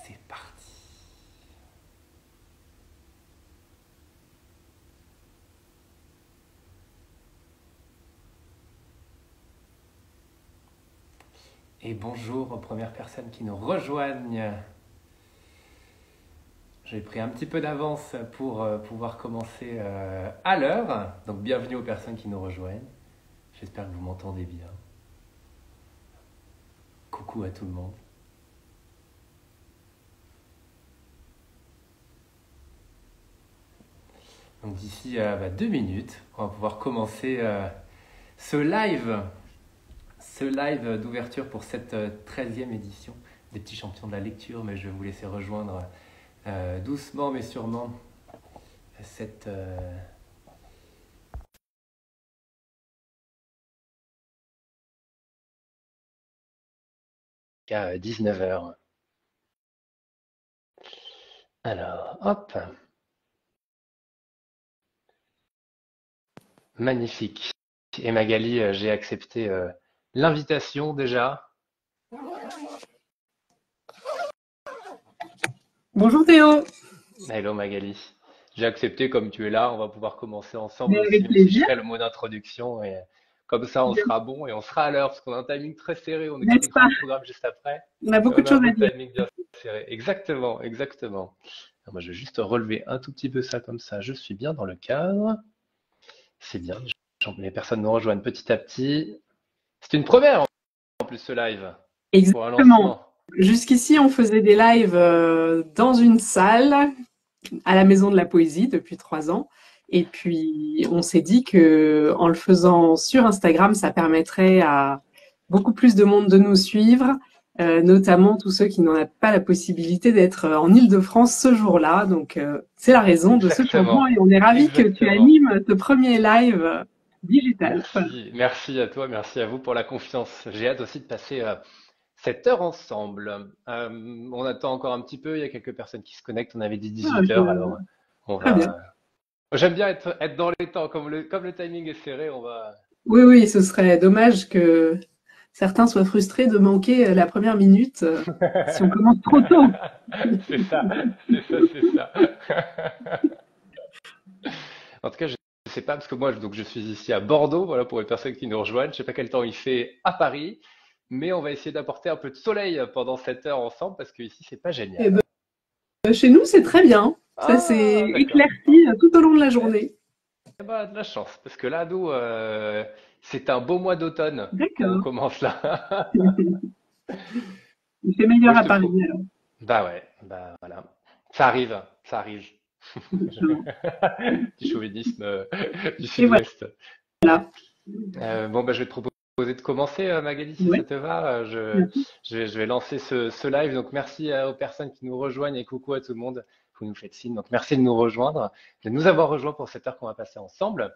C'est parti. Et bonjour aux premières personnes qui nous rejoignent. J'ai pris un petit peu d'avance pour pouvoir commencer à l'heure. Donc bienvenue aux personnes qui nous rejoignent. J'espère que vous m'entendez bien. Coucou à tout le monde. Donc d'ici 2 minutes, on va pouvoir commencer ce live d'ouverture pour cette 13e édition des Petits Champions de la Lecture. Mais je vais vous laisser rejoindre doucement mais sûrement cette... à 19h. Alors, hop. Magnifique. Et Magali, j'ai accepté l'invitation déjà. Bonjour Théo. Hello Magali. J'ai accepté comme tu es là, on va pouvoir commencer ensemble Mais aussi, avec même si je plaisir, ferai le mot d'introduction. Et comme ça, on sera bon et on sera à l'heure, parce qu'on a un timing très serré, on n'est-ce expliquera pas? le programme juste après. On a Et beaucoup on de a un choses beau à dire. timing bien serré. Exactement, exactement. Alors, moi, je vais juste relever un tout petit peu ça comme ça. Je suis bien dans le cadre. C'est bien, les personnes nous rejoignent petit à petit. C'est une première en plus ce live pour un Exactement. lancement. Jusqu'ici, on faisait des lives dans une salle à la Maison de la Poésie depuis 3 ans. Et puis, on s'est dit que en le faisant sur Instagram, ça permettrait à beaucoup plus de monde de nous suivre, notamment tous ceux qui n'en ont pas la possibilité d'être en Île-de-France ce jour-là. Donc, c'est la raison de ce changement Exactement, et on est ravis que tu exactement. animes ce premier live digital. Voilà. Merci à toi, merci à vous pour la confiance. J'ai hâte aussi de passer cette heure ensemble. On attend encore un petit peu, il y a quelques personnes qui se connectent. On avait dit Ah, 18h, alors on très bien. va. J'aime bien être dans les temps, comme le timing est serré, on va. Oui, oui, ce serait dommage que certains soient frustrés de manquer la première minute si on commence trop tôt. C'est ça, c'est ça, c'est ça. En tout cas, je ne sais pas, parce que moi, donc, je suis ici à Bordeaux, voilà, pour les personnes qui nous rejoignent. Je ne sais pas quel temps il fait à Paris, mais on va essayer d'apporter un peu de soleil pendant cette heure ensemble, parce que ici, c'est pas Et génial. chez nous, c'est très bien. Ça s'est Ah, d'accord. éclairci tout au long de la journée. Eh ben, de la chance, parce que là, nous, c'est un beau mois d'automne qu'on D'accord. commence là. Il fait Moi, meilleur je à te Paris pro... alors. Bah ouais, bah voilà. Ça arrive, ça arrive. Petit chauvinisme du Et sud-ouest. voilà. Bon, bah, je vais te proposer de commencer, Magali, si ça Ouais, te va. Je vais lancer ce live. Donc, merci aux personnes qui nous rejoignent et coucou à tout le monde. Vous nous faites signe. Donc, merci de nous rejoindre, de nous avoir rejoints pour cette heure qu'on va passer ensemble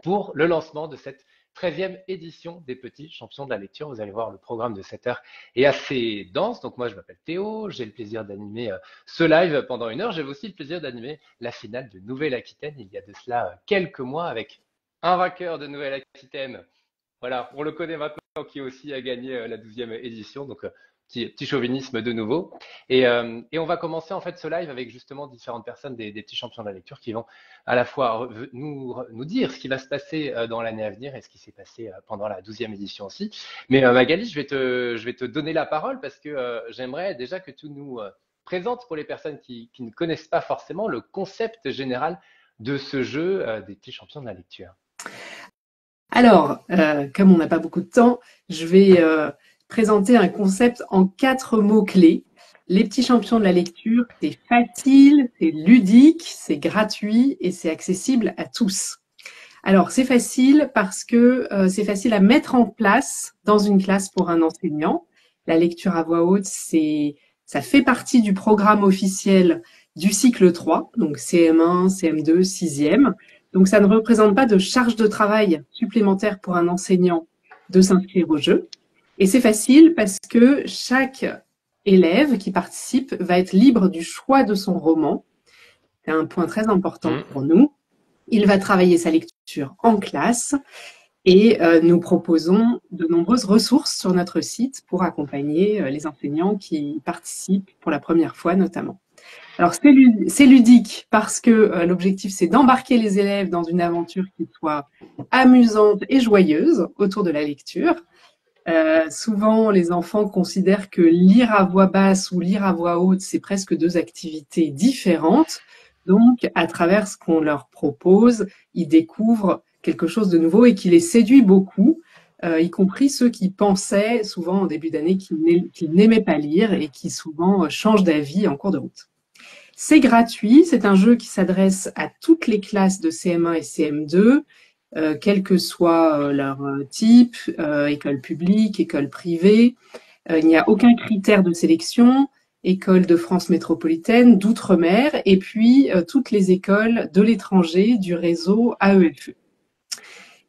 pour le lancement de cette 13e édition des Petits Champions de la Lecture. Vous allez voir, le programme de cette heure est assez dense. Donc moi, je m'appelle Théo, j'ai le plaisir d'animer ce live pendant 1 heure. J'ai aussi le plaisir d'animer la finale de Nouvelle-Aquitaine il y a de cela quelques mois avec un vainqueur de Nouvelle-Aquitaine. Voilà, on le connaît maintenant qui aussi a gagné la 12e édition. Donc petit chauvinisme de nouveau. Et on va commencer en fait ce live avec justement différentes personnes des petits champions de la lecture qui vont à la fois nous dire ce qui va se passer dans l'année à venir et ce qui s'est passé pendant la 12e édition aussi. Mais Magali, je vais te donner la parole parce que j'aimerais déjà que tu nous présentes pour les personnes qui ne connaissent pas forcément le concept général de ce jeu des petits champions de la lecture. Alors, comme on n'a pas beaucoup de temps, je vais présenter un concept en 4 mots-clés. Les petits champions de la lecture, c'est facile, c'est ludique, c'est gratuit et c'est accessible à tous. Alors, c'est facile parce que c'est facile à mettre en place dans une classe pour un enseignant. La lecture à voix haute, ça fait partie du programme officiel du cycle 3, donc CM1, CM2, 6e. Donc, ça ne représente pas de charge de travail supplémentaire pour un enseignant de s'inscrire au jeu. Et c'est facile parce que chaque élève qui participe va être libre du choix de son roman. C'est un point très important pour nous. Il va travailler sa lecture en classe Et nous proposons de nombreuses ressources sur notre site pour accompagner les enseignants qui participent pour la première fois notamment. Alors c'est ludique parce que l'objectif c'est d'embarquer les élèves dans une aventure qui soit amusante et joyeuse autour de la lecture. Souvent les enfants considèrent que lire à voix basse ou lire à voix haute c'est presque deux activités différentes. Donc à travers ce qu'on leur propose, ils découvrent quelque chose de nouveau et qui les séduit beaucoup, y compris ceux qui pensaient souvent en début d'année qu'ils n'aimaient pas lire et qui souvent changent d'avis en cours de route. C'est gratuit, c'est un jeu qui s'adresse à toutes les classes de CM1 et CM2, quel que soit leur type, école publique, école privée. Il n'y a aucun critère de sélection, école de France métropolitaine, d'outre-mer, et puis toutes les écoles de l'étranger du réseau AEFE.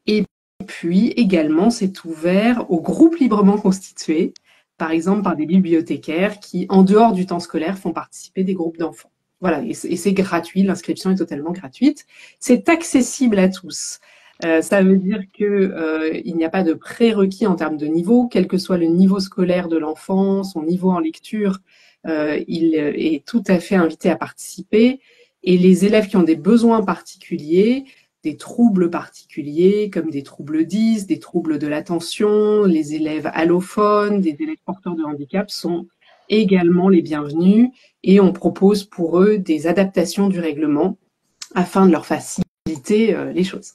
Et puis également, c'est ouvert aux groupes librement constitués, par exemple par des bibliothécaires qui, en dehors du temps scolaire, font participer des groupes d'enfants. Voilà, et c'est gratuit, l'inscription est totalement gratuite. C'est accessible à tous. Ça veut dire que il n'y a pas de prérequis en termes de niveau, quel que soit le niveau scolaire de l'enfant, son niveau en lecture, il est tout à fait invité à participer. Et les élèves qui ont des besoins particuliers, des troubles particuliers, comme des troubles 10, des troubles de l'attention, les élèves allophones, des élèves porteurs de handicap sont également les bienvenus et on propose pour eux des adaptations du règlement afin de leur faciliter les choses.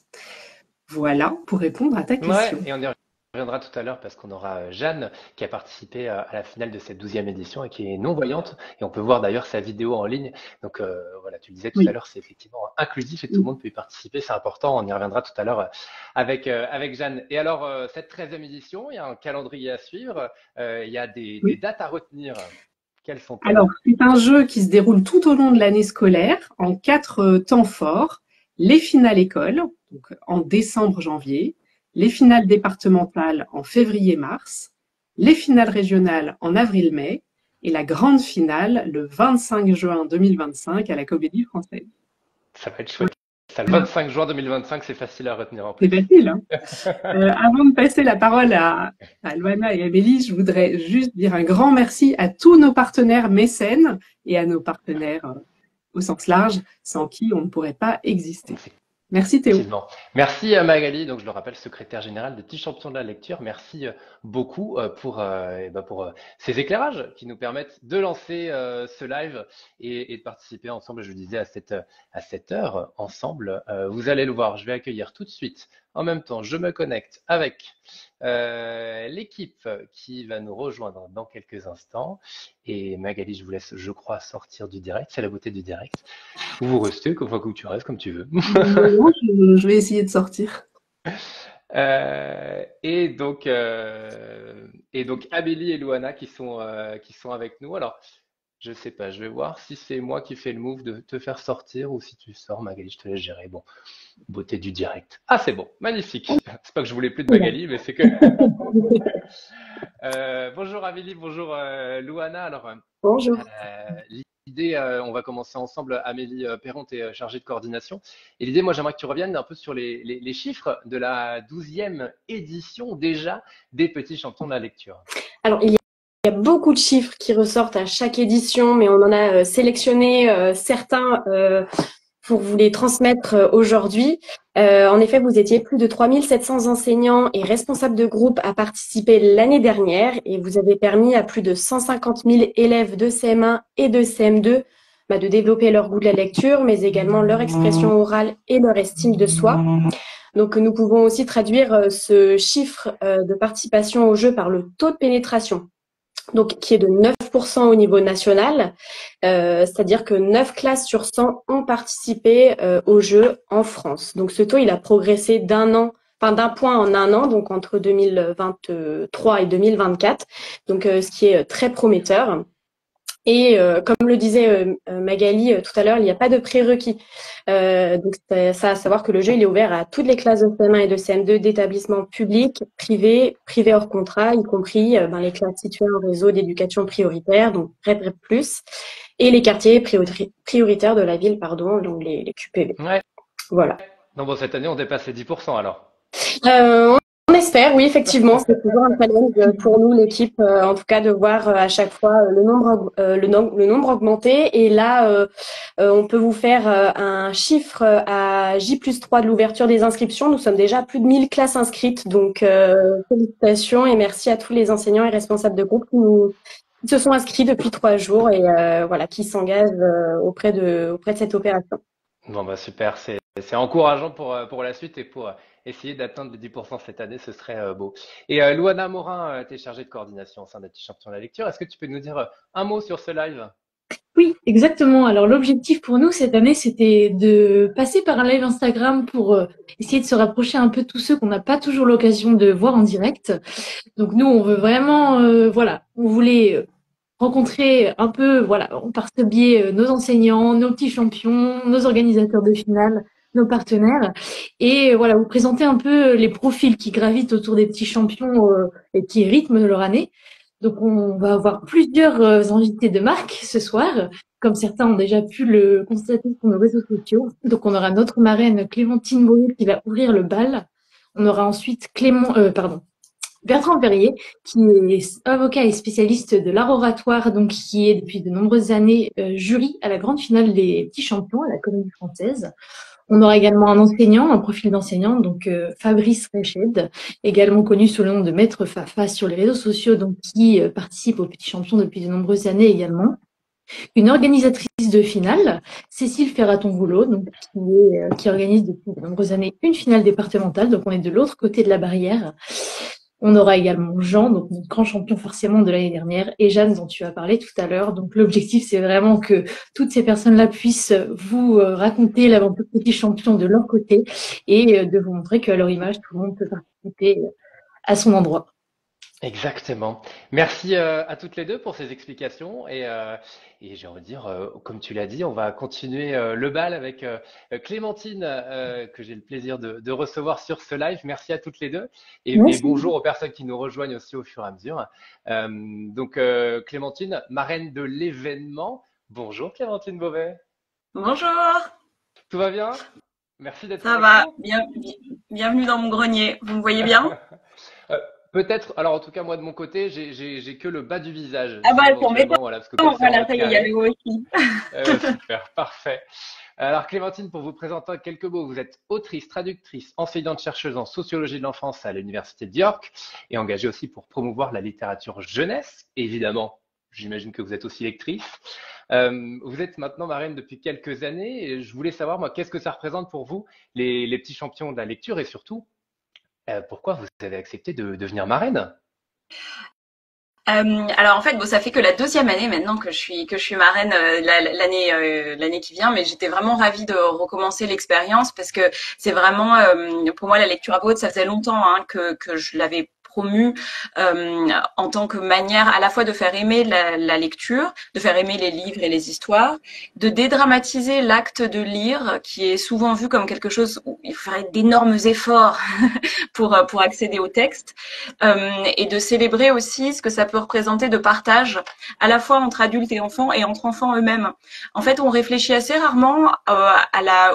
Voilà pour répondre à ta question. Ouais, et on y reviendra tout à l'heure parce qu'on aura Jeanne qui a participé à la finale de cette 12e édition et qui est non-voyante. Et on peut voir d'ailleurs sa vidéo en ligne. Donc voilà, tu le disais tout à Oui. l'heure, c'est effectivement inclusif et tout le monde peut y participer. C'est important. On y reviendra tout à l'heure avec Jeanne. Et alors, cette 13e édition, il y a un calendrier à suivre. Il y a des dates à retenir. Quelles sont-elles? Alors, c'est un jeu qui se déroule tout au long de l'année scolaire en 4 temps forts. Les finales écoles, donc en décembre-janvier, les finales départementales en février-mars, les finales régionales en avril-mai et la grande finale le 25 juin 2025 à la Comédie Française. Ça va être chouette. Ça, le 25 juin 2025, c'est facile à retenir en C'est plus. facile, hein. Avant de passer la parole à Loana et Amélie, je voudrais juste dire un grand merci à tous nos partenaires mécènes et à nos partenaires au sens large, sans qui on ne pourrait pas exister. Merci Théo. Effectivement. Merci à Magali, donc je le rappelle, secrétaire générale de Petits Champions de la Lecture. Merci beaucoup pour ces éclairages qui nous permettent de lancer ce live et de participer ensemble, je le disais, à cette heure ensemble. Vous allez le voir, je vais accueillir tout de suite. En même temps, je me connecte avec l'équipe qui va nous rejoindre dans quelques instants. Et Magali, je vous laisse, je crois, sortir du direct. C'est la beauté du direct. Ou vous restez, enfin, que tu restes comme tu veux. Non, je vais essayer de sortir. Et donc Amélie et Luana qui sont avec nous. Alors, je sais pas, je vais voir si c'est moi qui fais le move de te faire sortir ou si tu sors, Magali, je te laisse gérer. Bon, beauté du direct. Ah, c'est bon, magnifique. C'est pas que je voulais plus de Magali, mais c'est que. Bonjour Amélie, bonjour Luana. Alors, Bonjour. l'idée, on va commencer ensemble. Amélie Perron, tu es chargée de coordination. Et l'idée, moi, j'aimerais que tu reviennes un peu sur les chiffres de la 12e édition déjà des Petits Champions de la Lecture. Alors, il y a beaucoup de chiffres qui ressortent à chaque édition, mais on en a sélectionné certains pour vous les transmettre aujourd'hui. En effet, vous étiez plus de 3700 enseignants et responsables de groupe à participer l'année dernière et vous avez permis à plus de 150 000 élèves de CM1 et de CM2 de développer leur goût de la lecture, mais également leur expression orale et leur estime de soi. Donc, nous pouvons aussi traduire ce chiffre de participation au jeu par le taux de pénétration, donc qui est de 9% au niveau national, c'est-à-dire que 9 classes sur 100 ont participé au jeu en France. Donc, ce taux, il a progressé d'un point en un an, donc entre 2023 et 2024, donc ce qui est très prometteur. Et comme le disait Magali tout à l'heure, il n'y a pas de prérequis. Donc, ça à savoir que le jeu il est ouvert à toutes les classes de CM1 et de CM2 d'établissements publics, privés hors contrat, y compris les classes situées en réseau d'éducation prioritaire, donc REP+, et les quartiers prioritaires de la ville, donc les QPV. Ouais. Voilà. Non, bon, cette année, on dépasse les 10% alors. On espère, oui, effectivement, c'est toujours un challenge pour nous, l'équipe, en tout cas, de voir à chaque fois le nombre augmenter. Et là, on peut vous faire un chiffre à J+3 de l'ouverture des inscriptions. Nous sommes déjà à plus de 1000 classes inscrites, donc félicitations et merci à tous les enseignants et responsables de groupe qui se sont inscrits depuis 3 jours et voilà, qui s'engagent auprès de cette opération. Bon, bah super, c'est encourageant pour la suite et pour essayer d'atteindre les 10% cette année, ce serait beau. Et Louana Morin, tu es chargée de coordination au sein des petits champions de la lecture. Est-ce que tu peux nous dire un mot sur ce live? Oui, exactement. Alors l'objectif pour nous cette année, c'était de passer par un live Instagram pour essayer de se rapprocher un peu de tous ceux qu'on n'a pas toujours l'occasion de voir en direct. Donc nous, on veut vraiment, voilà, on voulait rencontrer un peu, voilà, par ce biais, nos enseignants, nos petits champions, nos organisateurs de finale, nos partenaires, et voilà, vous présenter un peu les profils qui gravitent autour des petits champions et qui rythment leur année. Donc on va avoir plusieurs invités de marque ce soir, comme certains ont déjà pu le constater sur nos réseaux sociaux. Donc on aura notre marraine Clémentine Boyer qui va ouvrir le bal. On aura ensuite Bertrand Perrier, qui est avocat et spécialiste de l'art oratoire, donc qui est depuis de nombreuses années jury à la grande finale des petits champions à la Comédie Française. On aura également un enseignant, un profil d'enseignant, donc Fabrice Reched, également connu sous le nom de Maître Fafa sur les réseaux sociaux, donc qui participe aux petits champions depuis de nombreuses années également. Une organisatrice de finale, Cécile Ferraton-Goulot, donc qui organise depuis de nombreuses années une finale départementale, donc on est de l'autre côté de la barrière. On aura également Jean, donc notre grand champion forcément de l'année dernière, et Jeanne dont tu as parlé tout à l'heure. Donc l'objectif, c'est vraiment que toutes ces personnes-là puissent vous raconter l'aventure petit champion de leur côté et de vous montrer qu'à leur image, tout le monde peut participer à son endroit. Exactement. Merci à toutes les deux pour ces explications et j'ai envie de dire, comme tu l'as dit, on va continuer le bal avec Clémentine que j'ai le plaisir de recevoir sur ce live. Merci à toutes les deux et bonjour aux personnes qui nous rejoignent aussi au fur et à mesure. Donc Clémentine, marraine de l'événement. Bonjour Clémentine Beauvais. Bonjour. Tout va bien? Merci d'être là. Ça va. Bienvenue dans mon grenier. Vous me voyez bien? Peut-être, alors en tout cas, moi de mon côté, j'ai que le bas du visage. Ah bah, pour m'étonner. Voilà, parce que voilà, ça y est, il y a le haut aussi. Super, parfait. Alors Clémentine, pour vous présenter en quelques mots, vous êtes autrice, traductrice, enseignante-chercheuse en sociologie de l'enfance à l'Université de York et engagée aussi pour promouvoir la littérature jeunesse. Et évidemment, j'imagine que vous êtes aussi lectrice. Vous êtes maintenant marraine depuis quelques années et je voulais savoir, moi, qu'est-ce que ça représente pour vous, les petits champions de la lecture et surtout, pourquoi vous avez accepté de devenir marraine? Alors en fait, bon, ça fait que la 2e année maintenant que je suis marraine l'année qui vient, mais j'étais vraiment ravie de recommencer l'expérience parce que c'est vraiment pour moi la lecture à voix haute, ça faisait longtemps que je l'avais promu en tant que manière à la fois de faire aimer la lecture, de faire aimer les livres et les histoires, de dédramatiser l'acte de lire qui est souvent vu comme quelque chose où il faudrait d'énormes efforts pour accéder au texte et de célébrer aussi ce que ça peut représenter de partage à la fois entre adultes et enfants et entre enfants eux-mêmes. En fait, on réfléchit assez rarement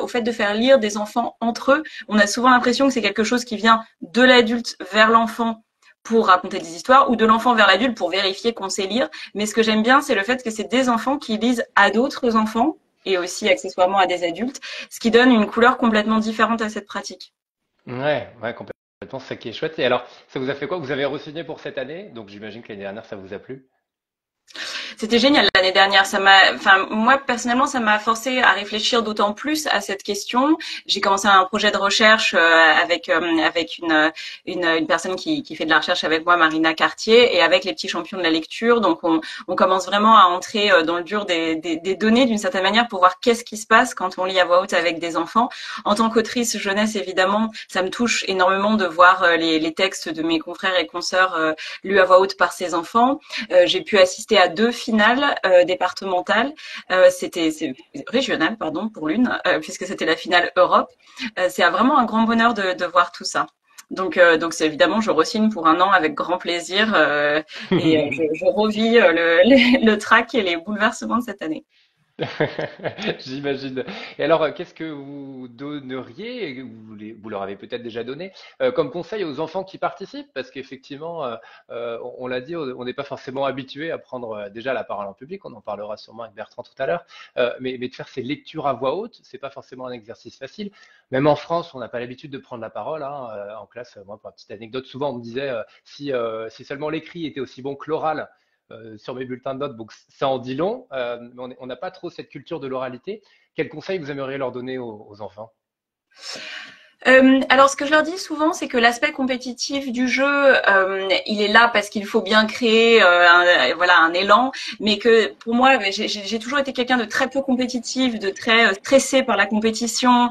au fait de faire lire des enfants entre eux. On a souvent l'impression que c'est quelque chose qui vient de l'adulte vers l'enfant pour raconter des histoires ou de l'enfant vers l'adulte pour vérifier qu'on sait lire. Mais ce que j'aime bien, c'est le fait que c'est des enfants qui lisent à d'autres enfants et aussi accessoirement à des adultes, ce qui donne une couleur complètement différente à cette pratique. Ouais, complètement, c'est ça qui est chouette. Et alors, ça vous a fait quoi? Vous avez re-signé pour cette année, donc j'imagine que l'année dernière, ça vous a plu? C'était génial l'année dernière. Moi personnellement, ça m'a forcé à réfléchir d'autant plus à cette question. J'ai commencé un projet de recherche avec une personne qui fait de la recherche avec moi, Marina Cartier, et avec les petits champions de la lecture. Donc on commence vraiment à entrer dans le dur des données d'une certaine manière pour voir qu'est-ce qui se passe quand on lit à voix haute avec des enfants. En tant qu'autrice jeunesse, évidemment, ça me touche énormément de voir les textes de mes confrères et consoeurs lus à voix haute par ces enfants. J'ai pu assister à 2 finales départementales. C'est régional, pardon, pour l'une, puisque c'était la finale Europe. C'est vraiment un grand bonheur de voir tout ça. Donc c'est évidemment, je re-signe pour 1 an avec grand plaisir et je revis le trac et les bouleversements de cette année. J'imagine. Et alors, qu'est-ce que vous donneriez, et vous leur avez peut-être déjà donné, comme conseil aux enfants qui participent? Parce qu'effectivement, on l'a dit, on n'est pas forcément habitué à prendre déjà la parole en public, on en parlera sûrement avec Bertrand tout à l'heure, mais de faire ces lectures à voix haute, c'est pas forcément un exercice facile. Même en France, on n'a pas l'habitude de prendre la parole, hein, en classe. Moi, pour une petite anecdote, souvent on me disait, si seulement l'écrit était aussi bon que l'oral, sur mes bulletins de notes, donc ça en dit long, mais on n'a pas trop cette culture de l'oralité. Quel conseil vous aimeriez leur donner aux enfants? Alors, ce que je leur dis souvent, c'est que l'aspect compétitif du jeu, il est là parce qu'il faut bien créer, voilà, un élan. Mais que pour moi, j'ai toujours été quelqu'un de très peu compétitif, de très stressé par la compétition.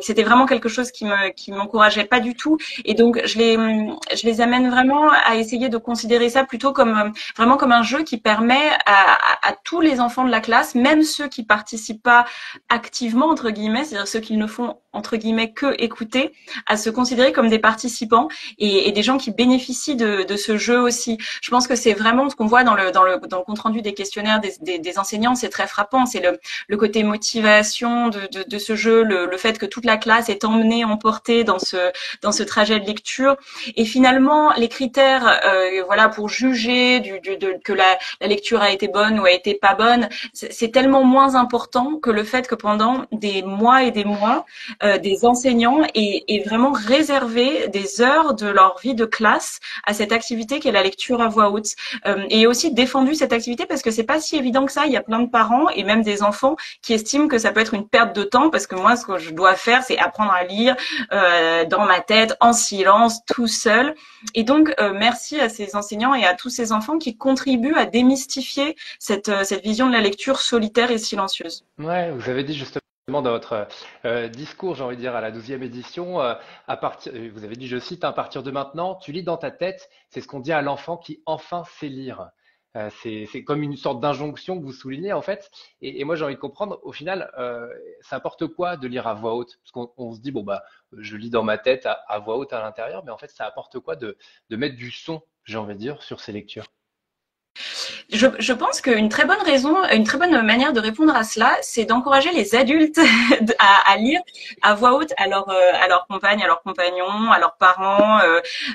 C'était vraiment quelque chose qui m'encourageait pas du tout. Et donc, je les amène vraiment à essayer de considérer ça plutôt comme vraiment comme un jeu qui permet à tous les enfants de la classe, même ceux qui participent pas activement entre guillemets, c'est-à-dire ceux qui ne font entre guillemets que écouter, à se considérer comme des participants et des gens qui bénéficient de ce jeu aussi. Je pense que c'est vraiment ce qu'on voit dans le compte rendu des questionnaires des enseignants, c'est très frappant. C'est le côté motivation de ce jeu, le fait que toute la classe est emmenée, emportée dans ce trajet de lecture. Et finalement, les critères, voilà, pour juger que la lecture a été bonne ou a été pas bonne, c'est tellement moins important que le fait que pendant des mois et des mois, des enseignants aient vraiment réservé des heures de leur vie de classe à cette activité qu'est la lecture à voix haute. Et aussi défendu cette activité parce que c'est pas si évident que ça. Il y a plein de parents et même des enfants qui estiment que ça peut être une perte de temps parce que moi, ce que je dois faire, c'est apprendre à lire dans ma tête, en silence, tout seul. Et donc, merci à ces enseignants et à tous ces enfants qui contribuent à démystifier cette vision de la lecture solitaire et silencieuse. Ouais, vous avez dit justement dans votre discours, j'ai envie de dire, à la 12e édition, vous avez dit, je cite, à partir de maintenant, tu lis dans ta tête, c'est ce qu'on dit à l'enfant qui enfin sait lire. C'est comme une sorte d'injonction que vous soulignez en fait. Et moi j'ai envie de comprendre, au final, ça apporte quoi de lire à voix haute? Parce qu'on se dit, bon bah, je lis dans ma tête à voix haute à l'intérieur, mais en fait ça apporte quoi de mettre du son, j'ai envie de dire, sur ces lectures? Je pense qu'une très bonne raison, une très bonne manière de répondre à cela, c'est d'encourager les adultes à lire à voix haute à leurs compagnes, à leurs compagnons, à leurs parents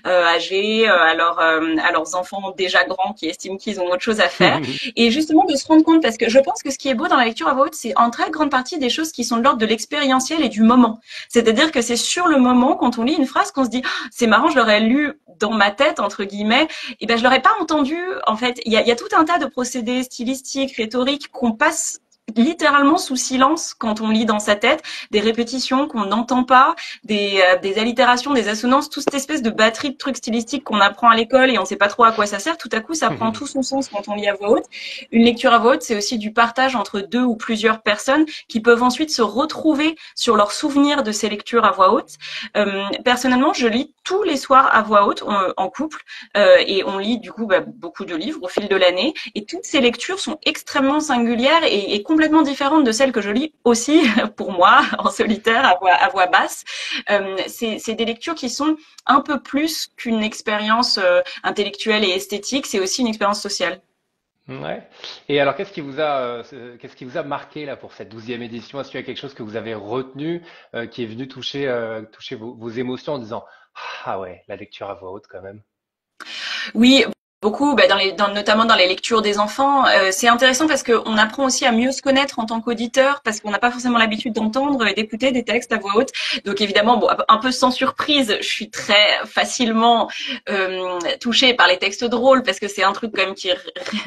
âgés, à leurs enfants déjà grands qui estiment qu'ils ont autre chose à faire. Et justement de se rendre compte, parce que je pense que ce qui est beau dans la lecture à voix haute, c'est en très grande partie des choses qui sont de l'ordre de l'expérientiel et du moment. C'est-à-dire que c'est sur le moment, quand on lit une phrase, qu'on se dit, oh, c'est marrant, je l'aurais lu dans ma tête, entre guillemets, et ben je l'aurais pas entendu. En fait, il y a tout un tas de procédés stylistiques, rhétoriques qu'on passe littéralement sous silence quand on lit dans sa tête, des répétitions qu'on n'entend pas, des allitérations, des assonances, toute cette espèce de batterie de trucs stylistiques qu'on apprend à l'école et on sait pas trop à quoi ça sert. Tout à coup, ça prend tout son sens quand on lit à voix haute. Une lecture à voix haute, c'est aussi du partage entre deux ou plusieurs personnes qui peuvent ensuite se retrouver sur leurs souvenirs de ces lectures à voix haute. Personnellement, je lis tous les soirs à voix haute en couple et on lit du coup beaucoup de livres au fil de l'année et toutes ces lectures sont extrêmement singulières et complètement différentes de celles que je lis aussi pour moi en solitaire à voix basse. C'est des lectures qui sont un peu plus qu'une expérience intellectuelle et esthétique, c'est aussi une expérience sociale. Ouais. Et alors, qu'est-ce qui vous a marqué là pour cette 12e édition? Est-ce qu'il y a quelque chose que vous avez retenu, qui est venu toucher vos émotions en disant, ah ouais, la lecture à voix haute quand même. Oui, beaucoup, notamment dans les lectures des enfants. C'est intéressant parce qu'on apprend aussi à mieux se connaître en tant qu'auditeur, parce qu'on n'a pas forcément l'habitude d'entendre et d'écouter des textes à voix haute. Donc évidemment, bon, un peu sans surprise, je suis très facilement touchée par les textes drôles, parce que c'est un truc quand même qui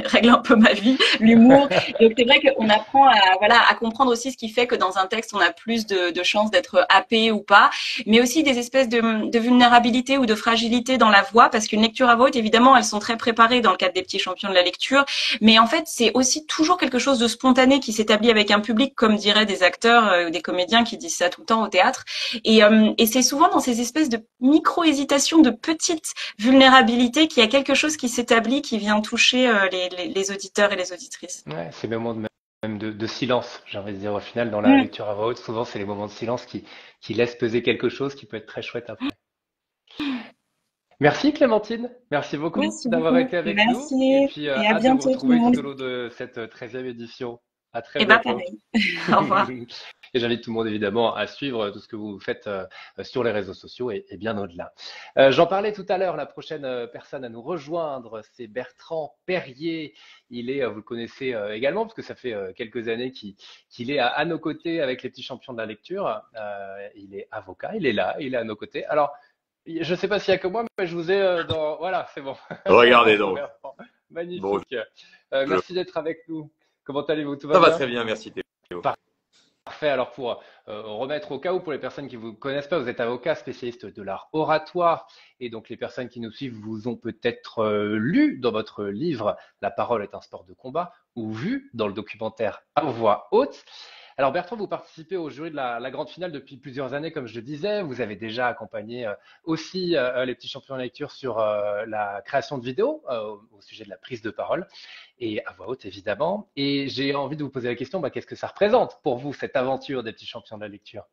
règle un peu ma vie, l'humour. Donc c'est vrai qu'on apprend à comprendre aussi ce qui fait que dans un texte, on a plus de chances d'être happé ou pas, mais aussi des espèces de vulnérabilité ou de fragilité dans la voix, parce qu'une lecture à voix haute, évidemment, elles sont très préparées dans le cadre des petits champions de la lecture, mais en fait, c'est aussi toujours quelque chose de spontané qui s'établit avec un public, comme diraient des acteurs ou des comédiens qui disent ça tout le temps au théâtre. Et c'est souvent dans ces espèces de micro-hésitations, de petites vulnérabilités qu'il y a quelque chose qui s'établit, qui vient toucher les auditeurs et les auditrices. Ouais, ces moments même de silence, j'ai envie de dire, au final, dans la lecture à voix haute, souvent, c'est les moments de silence qui laissent peser quelque chose qui peut être très chouette après. Merci Clémentine, merci beaucoup Merci d'avoir beaucoup. été avec nous Merci et puis et à hâte de vous bientôt tout le retrouver monde. tout au long de cette 13e édition. À très Et bah bientôt. pareil. Au revoir. Et j'invite tout le monde évidemment à suivre tout ce que vous faites sur les réseaux sociaux et bien au-delà. J'en parlais tout à l'heure, la prochaine personne à nous rejoindre, c'est Bertrand Perrier. Il est, vous le connaissez également, parce que ça fait quelques années qu'il est à nos côtés avec les petits champions de la lecture. Il est avocat, il est là, il est à nos côtés. Alors, je ne sais pas s'il y a que moi, mais je vous ai dans... Voilà, c'est bon. Regardez Bonjour donc. Bertrand. Bonjour. Magnifique. Merci d'être avec nous. Comment allez-vous? Tout va Ça va bien? très bien, merci Théo. Parfait. Alors pour remettre au cas où, pour les personnes qui vous connaissent pas, vous êtes avocat spécialiste de l'art oratoire et donc les personnes qui nous suivent vous ont peut-être lu dans votre livre La parole est un sport de combat ou vu dans le documentaire À voix haute. Alors Bertrand, vous participez au jury de la grande finale depuis plusieurs années, comme je le disais. Vous avez déjà accompagné aussi les petits champions de lecture sur la création de vidéos au sujet de la prise de parole et à voix haute évidemment. Et j'ai envie de vous poser la question, qu'est-ce que ça représente pour vous cette aventure des petits champions de la lecture?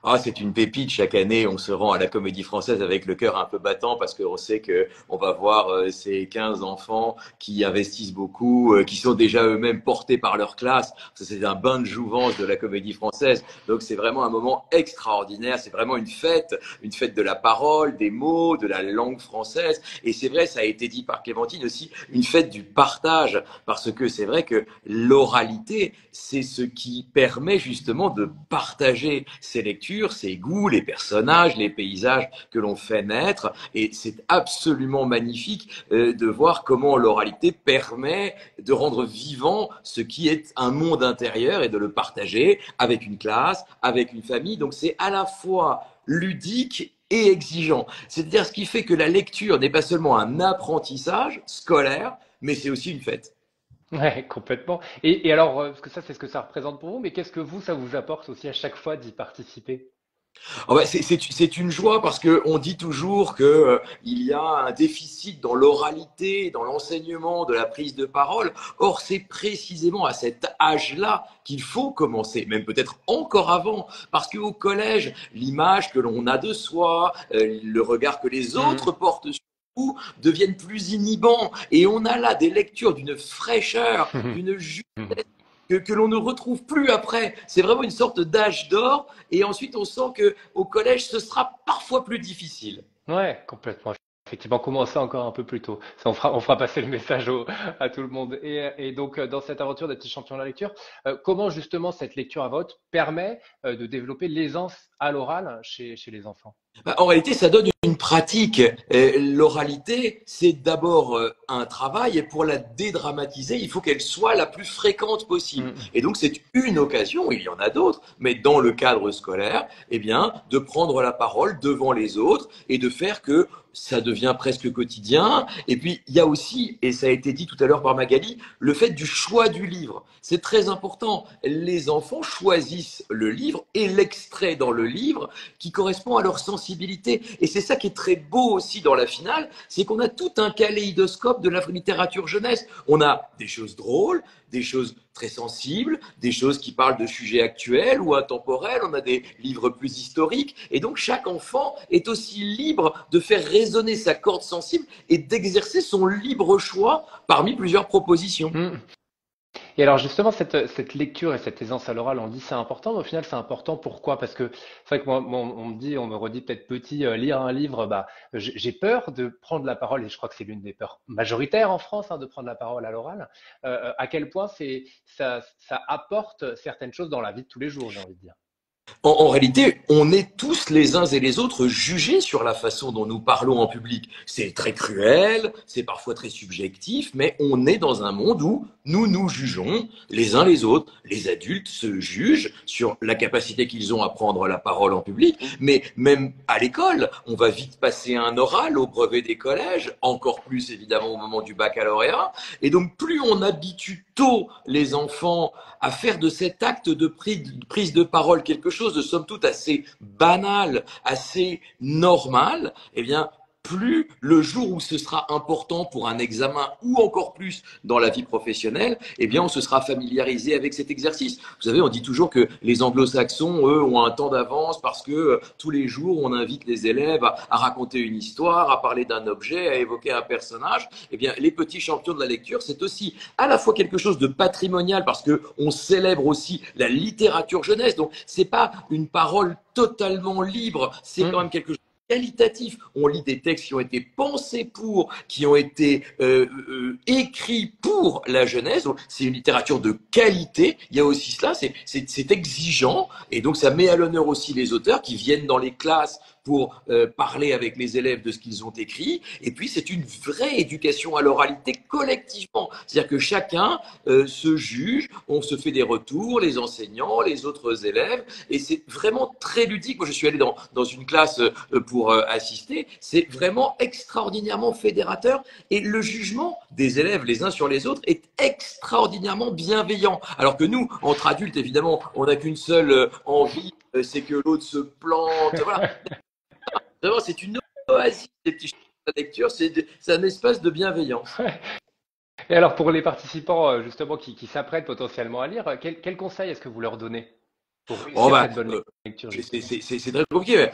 Ah, c'est une pépite. Chaque année, on se rend à la Comédie Française avec le cœur un peu battant parce qu'on sait que on va voir ces 15 enfants qui investissent beaucoup, qui sont déjà eux-mêmes portés par leur classe. C'est un bain de jouvence de la Comédie Française. Donc, c'est vraiment un moment extraordinaire. C'est vraiment une fête de la parole, des mots, de la langue française. Et c'est vrai, ça a été dit par Clémentine aussi, une fête du partage. Parce que c'est vrai que l'oralité, c'est ce qui permet justement de partager ces lectures, ses goûts, les personnages, les paysages que l'on fait naître. Et c'est absolument magnifique de voir comment l'oralité permet de rendre vivant ce qui est un monde intérieur et de le partager avec une classe, avec une famille. Donc c'est à la fois ludique et exigeant. C'est-à-dire ce qui fait que la lecture n'est pas seulement un apprentissage scolaire, mais c'est aussi une fête. Ouais, complètement. Et alors, parce que ça, c'est ce que ça représente pour vous, mais qu'est-ce que vous, ça vous apporte aussi à chaque fois d'y participer? Ah bah, c'est une joie parce que on dit toujours que il y a un déficit dans l'oralité, dans l'enseignement, de la prise de parole. Or, c'est précisément à cet âge-là qu'il faut commencer, même peut-être encore avant, parce qu'au collège, l'image que l'on a de soi, le regard que les autres portent sur nous deviennent plus inhibants. Et on a là des lectures d'une fraîcheur, d'une justesse que l'on ne retrouve plus après. C'est vraiment une sorte d'âge d'or. Et ensuite, on sent que au collège, ce sera parfois plus difficile. Ouais, complètement. Effectivement, commencer encore un peu plus tôt. Ça, on fera passer le message à tout le monde. Et donc, dans cette aventure des petits champions de la lecture, comment justement cette lecture à vote permet de développer l'aisance à l'oral chez les enfants? Bah, en réalité, ça donne une pratique. L'oralité, c'est d'abord un travail et pour la dédramatiser, il faut qu'elle soit la plus fréquente possible. Et donc, c'est une occasion, il y en a d'autres, mais dans le cadre scolaire, eh bien, de prendre la parole devant les autres et de faire que ça devient presque quotidien. Et puis, il y a aussi, et ça a été dit tout à l'heure par Magali, le fait du choix du livre. C'est très important. Les enfants choisissent le livre et l'extrait dans le livre qui correspond à leur sensibilité. Et c'est ça qui est très beau aussi dans la finale, c'est qu'on a tout un kaléidoscope de la littérature jeunesse. On a des choses drôles, des choses très sensibles, des choses qui parlent de sujets actuels ou intemporels, on a des livres plus historiques, et donc chaque enfant est aussi libre de faire résonner sa corde sensible et d'exercer son libre choix parmi plusieurs propositions. Et alors justement, cette lecture et cette aisance à l'oral, on dit c'est important, mais au final c'est important pourquoi? Parce que c'est vrai que moi, on me redit peut-être petit, lire un livre, j'ai peur de prendre la parole, et je crois que c'est l'une des peurs majoritaires en France, hein, de prendre la parole à l'oral. À quel point ça apporte certaines choses dans la vie de tous les jours, j'ai envie de dire. En réalité, on est tous les uns et les autres jugés sur la façon dont nous parlons en public. C'est très cruel, c'est parfois très subjectif, mais on est dans un monde où nous nous jugeons les uns les autres. Les adultes se jugent sur la capacité qu'ils ont à prendre la parole en public, mais même à l'école, on va vite passer un oral au brevet des collèges, encore plus évidemment au moment du baccalauréat. Et donc, plus on habitue tôt les enfants à faire de cet acte de prise de parole quelque chose de somme toute assez banal, assez normal, eh bien, plus le jour où ce sera important pour un examen ou encore plus dans la vie professionnelle, eh bien, on se sera familiarisé avec cet exercice. Vous savez, on dit toujours que les anglo-saxons, eux, ont un temps d'avance parce que tous les jours, on invite les élèves à raconter une histoire, à parler d'un objet, à évoquer un personnage. Eh bien, les petits champions de la lecture, c'est aussi à la fois quelque chose de patrimonial parce que on célèbre aussi la littérature jeunesse. Donc, c'est pas une parole totalement libre, c'est quand même quelque chose qualitatif. On lit des textes qui ont été pensés pour, qui ont été écrits pour la jeunesse. Donc, c'est une littérature de qualité. Il y a aussi cela, c'est exigeant. Et donc, ça met à l'honneur aussi les auteurs qui viennent dans les classes pour parler avec les élèves de ce qu'ils ont écrit. Et puis, c'est une vraie éducation à l'oralité collectivement. C'est-à-dire que chacun se juge, on se fait des retours, les enseignants, les autres élèves, et c'est vraiment très ludique. Moi, je suis allé dans une classe pour assister. C'est vraiment extraordinairement fédérateur, et le jugement des élèves les uns sur les autres est extraordinairement bienveillant. Alors que nous, entre adultes, évidemment, on n'a qu'une seule envie, c'est que l'autre se plante. Voilà. Vraiment, c'est une oasis, les petits champs de la lecture, c'est un espace de bienveillance. Et alors, pour les participants justement qui s'apprêtent potentiellement à lire, quel conseil est-ce que vous leur donnez pour réussir cette bonne lecture justement? C'est très compliqué.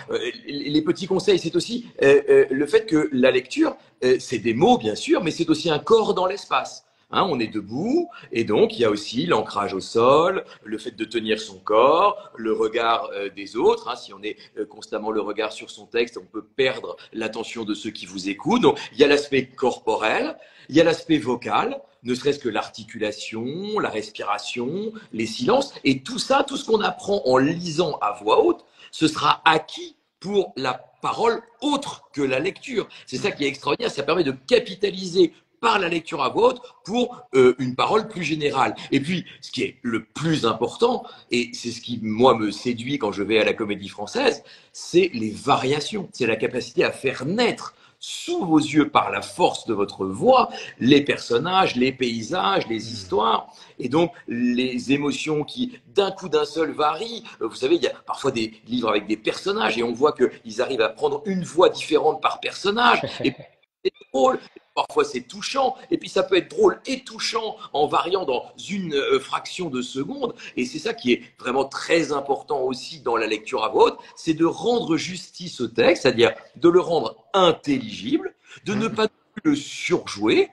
Les petits conseils, c'est aussi le fait que la lecture, c'est des mots, bien sûr, mais c'est aussi un corps dans l'espace. Hein, on est debout, et donc il y a aussi l'ancrage au sol, le fait de tenir son corps, le regard des autres. Hein, si on est constamment le regard sur son texte, on peut perdre l'attention de ceux qui vous écoutent. Donc il y a l'aspect corporel, il y a l'aspect vocal, ne serait-ce que l'articulation, la respiration, les silences, et tout ça, tout ce qu'on apprend en lisant à voix haute, ce sera acquis pour la parole autre que la lecture. C'est ça qui est extraordinaire, ça permet de capitaliser par la lecture à voix haute pour une parole plus générale. Et puis, ce qui est le plus important, et c'est ce qui, moi, me séduit quand je vais à la Comédie Française, c'est les variations. C'est la capacité à faire naître sous vos yeux, par la force de votre voix, les personnages, les paysages, les histoires, et donc les émotions qui, d'un coup d'un seul, varient. Vous savez, il y a parfois des livres avec des personnages, et on voit qu'ils arrivent à prendre une voix différente par personnage, et c'est drôle, parfois c'est touchant, et puis ça peut être drôle et touchant en variant dans une fraction de seconde, et c'est ça qui est vraiment très important aussi dans la lecture à voix haute, c'est de rendre justice au texte, c'est-à-dire de le rendre intelligible, de ne pas le surjouer,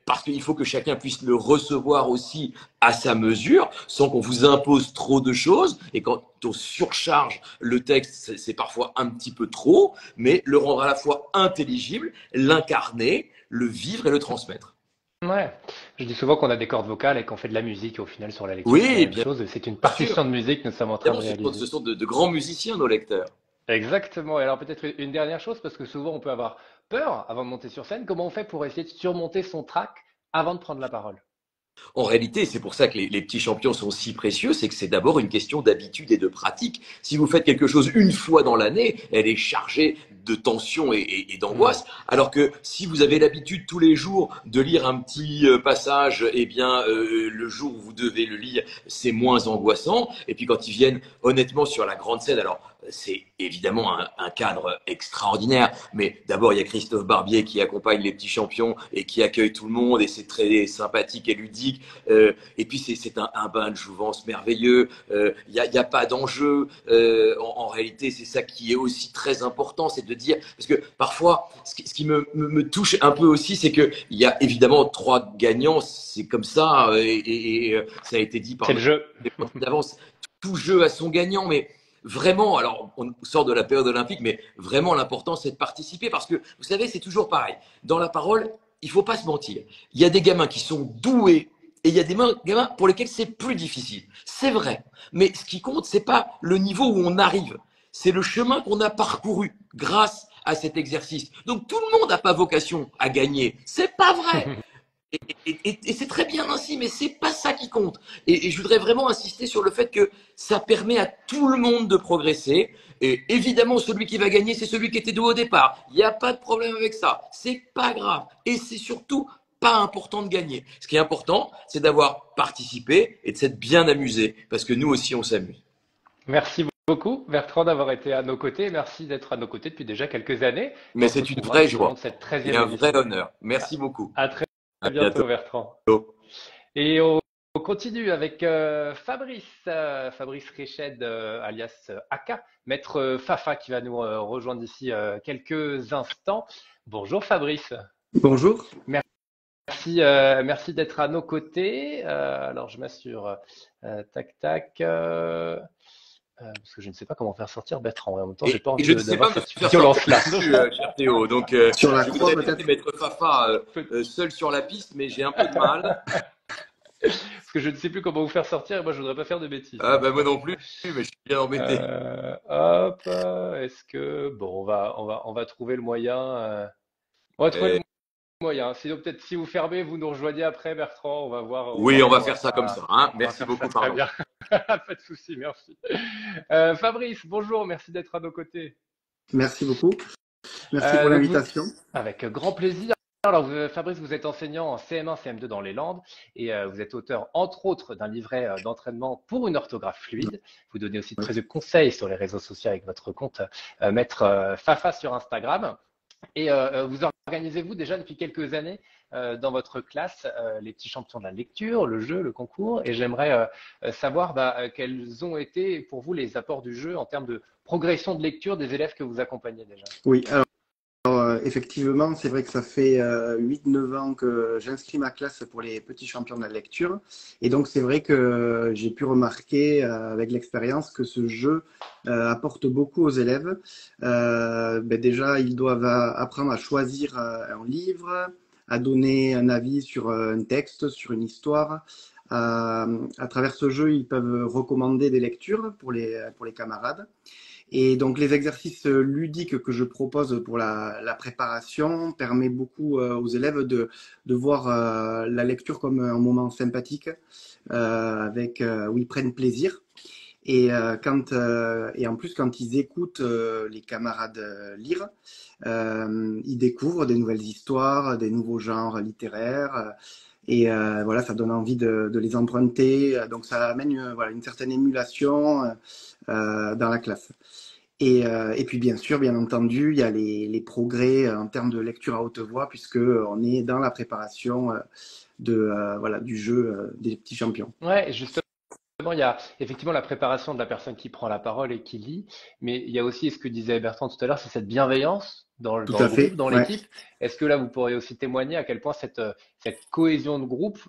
parce qu'il faut que chacun puisse le recevoir aussi à sa mesure, sans qu'on vous impose trop de choses. Et quand on surcharge le texte, c'est parfois un petit peu trop, mais le rendre à la fois intelligible, l'incarner, le vivre et le transmettre. Ouais, je dis souvent qu'on a des cordes vocales et qu'on fait de la musique au final sur la lecture. Oui, c'est la même bien chose. C'est une sûr. partition de musique que nous sommes en train de réaliser. Ce sont de grands musiciens, nos lecteurs. Exactement. Et alors peut-être une dernière chose, parce que souvent on peut avoir peur avant de monter sur scène. Comment on fait pour essayer de surmonter son trac avant de prendre la parole? En réalité, c'est pour ça que les petits champions sont si précieux, c'est que c'est d'abord une question d'habitude et de pratique. Si vous faites quelque chose une fois dans l'année, elle est chargée de tension et d'angoisse, alors que si vous avez l'habitude tous les jours de lire un petit passage, eh bien le jour où vous devez le lire, c'est moins angoissant. Et puis quand ils viennent honnêtement sur la grande scène, alors c'est évidemment un cadre extraordinaire, mais d'abord il y a Christophe Barbier qui accompagne les petits champions et qui accueille tout le monde, et c'est très sympathique et ludique. Et puis c'est un bain de jouvence merveilleux. Il y a pas d'enjeu. En réalité, c'est ça qui est aussi très important, c'est de dire, parce que parfois, ce qui me touche un peu aussi, c'est que il y a évidemment 3 gagnants, c'est comme ça, et ça a été dit par C'est le jeu. d'avance. Tout jeu a son gagnant, mais vraiment, alors on sort de la période olympique, mais vraiment l'important c'est de participer, parce que vous savez, c'est toujours pareil. Dans la parole, il faut pas se mentir. Il y a des gamins qui sont doués, et il y a des gamins pour lesquels c'est plus difficile. C'est vrai. Mais ce qui compte, c'est pas le niveau où on arrive. C'est le chemin qu'on a parcouru grâce à cet exercice. Donc tout le monde n'a pas vocation à gagner. C'est pas vrai. Et c'est très bien ainsi, mais c'est pas ça qui compte. Et je voudrais vraiment insister sur le fait que ça permet à tout le monde de progresser. Et évidemment, celui qui va gagner, c'est celui qui était doué au départ. Il n'y a pas de problème avec ça. C'est pas grave. Et c'est surtout pas important de gagner. Ce qui est important, c'est d'avoir participé et de s'être bien amusé. Parce que nous aussi, on s'amuse. Merci beaucoup. beaucoup, Bertrand, d'avoir été à nos côtés. Merci d'être à nos côtés depuis déjà quelques années. Mais On se c'est une retrouvera vraie tout au long joie de cette et 13e un édition. vrai honneur. Merci beaucoup. À très À bientôt, bientôt. Bertrand. Et on continue avec Fabrice Reched, alias Aka, maître Fafa, qui va nous rejoindre d'ici quelques instants. Bonjour Fabrice. Bonjour. Merci d'être à nos côtés. Alors je m'assure. Tac, tac. Parce que je ne sais pas comment faire sortir Bertrand. En même temps, j'ai pas envie je ne sais pas d'avoir me cette faire violence-là. sortir cher Théo. Donc, Sur la je croix, voudrais peut-être. mettre Fafa seul sur la piste, mais j'ai un peu de mal. Parce que je ne sais plus comment vous faire sortir et moi je voudrais pas faire de bêtises. Ah, bah, moi non plus, mais je suis bien embêté. Hop, est-ce que bon, on va trouver le moyen. On va trouver le moyen. Sinon peut-être si vous fermez, vous nous rejoignez après, Bertrand. On va voir. Oui, on va voir faire ça comme ça. Hein. Merci beaucoup, très pardon. bien. Pas de souci, merci. Fabrice, bonjour, merci d'être à nos côtés. Merci beaucoup. Merci pour donc l'invitation. avec grand plaisir. Alors, Fabrice, vous êtes enseignant en CM1, CM2 dans les Landes et vous êtes auteur, entre autres, d'un livret d'entraînement pour une orthographe fluide. Vous donnez aussi de précieux conseils sur les réseaux sociaux avec votre compte Maître Fafa sur Instagram. Et vous organisez-vous déjà depuis quelques années dans votre classe les petits champions de la lecture, le jeu, le concours. Et j'aimerais savoir quels ont été pour vous les apports du jeu en termes de progression de lecture des élèves que vous accompagnez déjà. Oui, alors effectivement, c'est vrai que ça fait 8-9 ans que j'inscris ma classe pour les petits champions de la lecture. Et donc, c'est vrai que j'ai pu remarquer avec l'expérience que ce jeu apporte beaucoup aux élèves. Déjà, ils doivent apprendre à choisir un livre, à donner un avis sur un texte, sur une histoire. À travers ce jeu, ils peuvent recommander des lectures pour les camarades. Et donc les exercices ludiques que je propose pour la préparation permet beaucoup aux élèves de voir la lecture comme un moment sympathique où ils prennent plaisir. Et en plus quand ils écoutent les camarades lire, ils découvrent des nouvelles histoires, des nouveaux genres littéraires. Et voilà, ça donne envie de les emprunter. Donc ça amène une certaine émulation dans la classe. Et puis bien sûr, bien entendu, il y a les progrès en termes de lecture à haute voix, puisque on est dans la préparation du jeu des petits champions. Ouais, justement, il y a effectivement la préparation de la personne qui prend la parole et qui lit, mais il y a aussi ce que disait Bertrand tout à l'heure, c'est cette bienveillance dans le groupe, dans l'équipe. Est-ce que là, vous pourriez aussi témoigner à quel point cette cohésion de groupe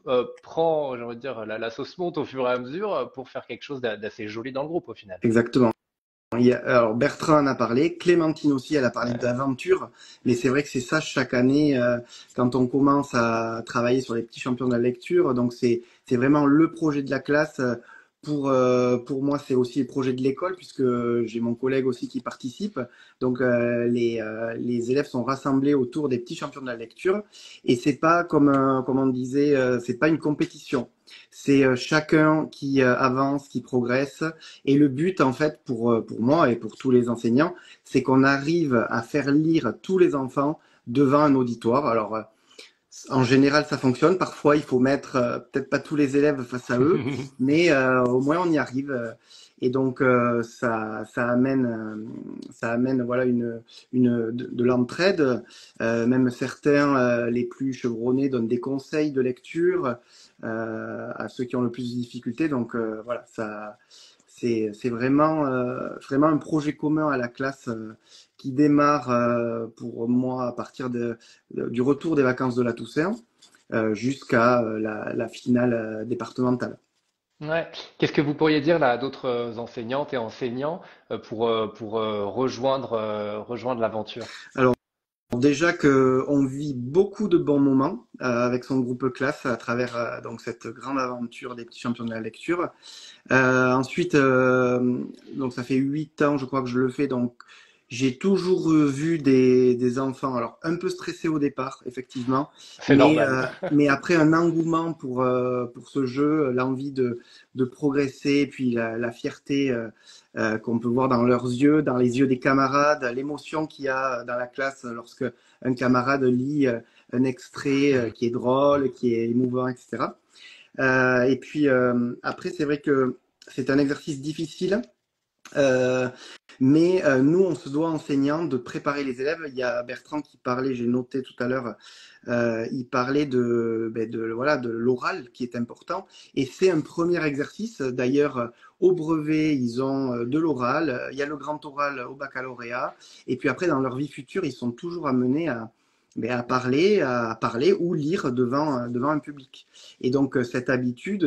prend, j'ai envie de dire, la sauce monte au fur et à mesure pour faire quelque chose d'assez joli dans le groupe au final? Exactement. Alors Bertrand en a parlé, Clémentine aussi, elle a parlé d'aventure, mais c'est vrai que c'est ça chaque année quand on commence à travailler sur les petits champions de la lecture. Donc c'est vraiment le projet de la classe. Pour moi, c'est aussi le projet de l'école puisque j'ai mon collègue aussi qui participe. Donc les élèves sont rassemblés autour des petits champions de la lecture et c'est pas comme on disait, c'est pas une compétition. C'est chacun qui avance, qui progresse. Et le but, en fait, pour moi et pour tous les enseignants, c'est qu'on arrive à faire lire tous les enfants devant un auditoire. Alors, en général, ça fonctionne. Parfois, il faut mettre peut-être pas tous les élèves face à eux, mais au moins on y arrive. Et donc, ça amène voilà de l'entraide. Même certains, les plus chevronnés, donnent des conseils de lecture à ceux qui ont le plus de difficultés. Donc voilà, ça c'est vraiment un projet commun à la classe qui démarre pour moi à partir du retour des vacances de la Toussaint jusqu'à la finale départementale. Ouais. Qu'est-ce que vous pourriez dire là à d'autres enseignantes et enseignants pour rejoindre l'aventure? Alors déjà qu'on vit beaucoup de bons moments avec son groupe classe à travers donc cette grande aventure des petits champions de la lecture. Ensuite, donc ça fait 8 ans, je crois que je le fais, donc j'ai toujours vu des enfants, alors un peu stressés au départ, effectivement, C'est normal. mais après un engouement pour ce jeu, l'envie de progresser, puis la fierté qu'on peut voir dans leurs yeux, dans les yeux des camarades, l'émotion qu'il y a dans la classe lorsque un camarade lit un extrait qui est drôle, qui est émouvant, etc. Et puis après, c'est vrai que c'est un exercice difficile Nous, on se doit, enseignants, de préparer les élèves. Il y a Bertrand qui parlait, j'ai noté tout à l'heure, il parlait voilà, de l'oral qui est important. Et c'est un premier exercice. D'ailleurs, au brevet, ils ont de l'oral. Il y a le grand oral au baccalauréat. Et puis après, dans leur vie future, ils sont toujours amenés à parler ou lire devant un public. Et donc, cette habitude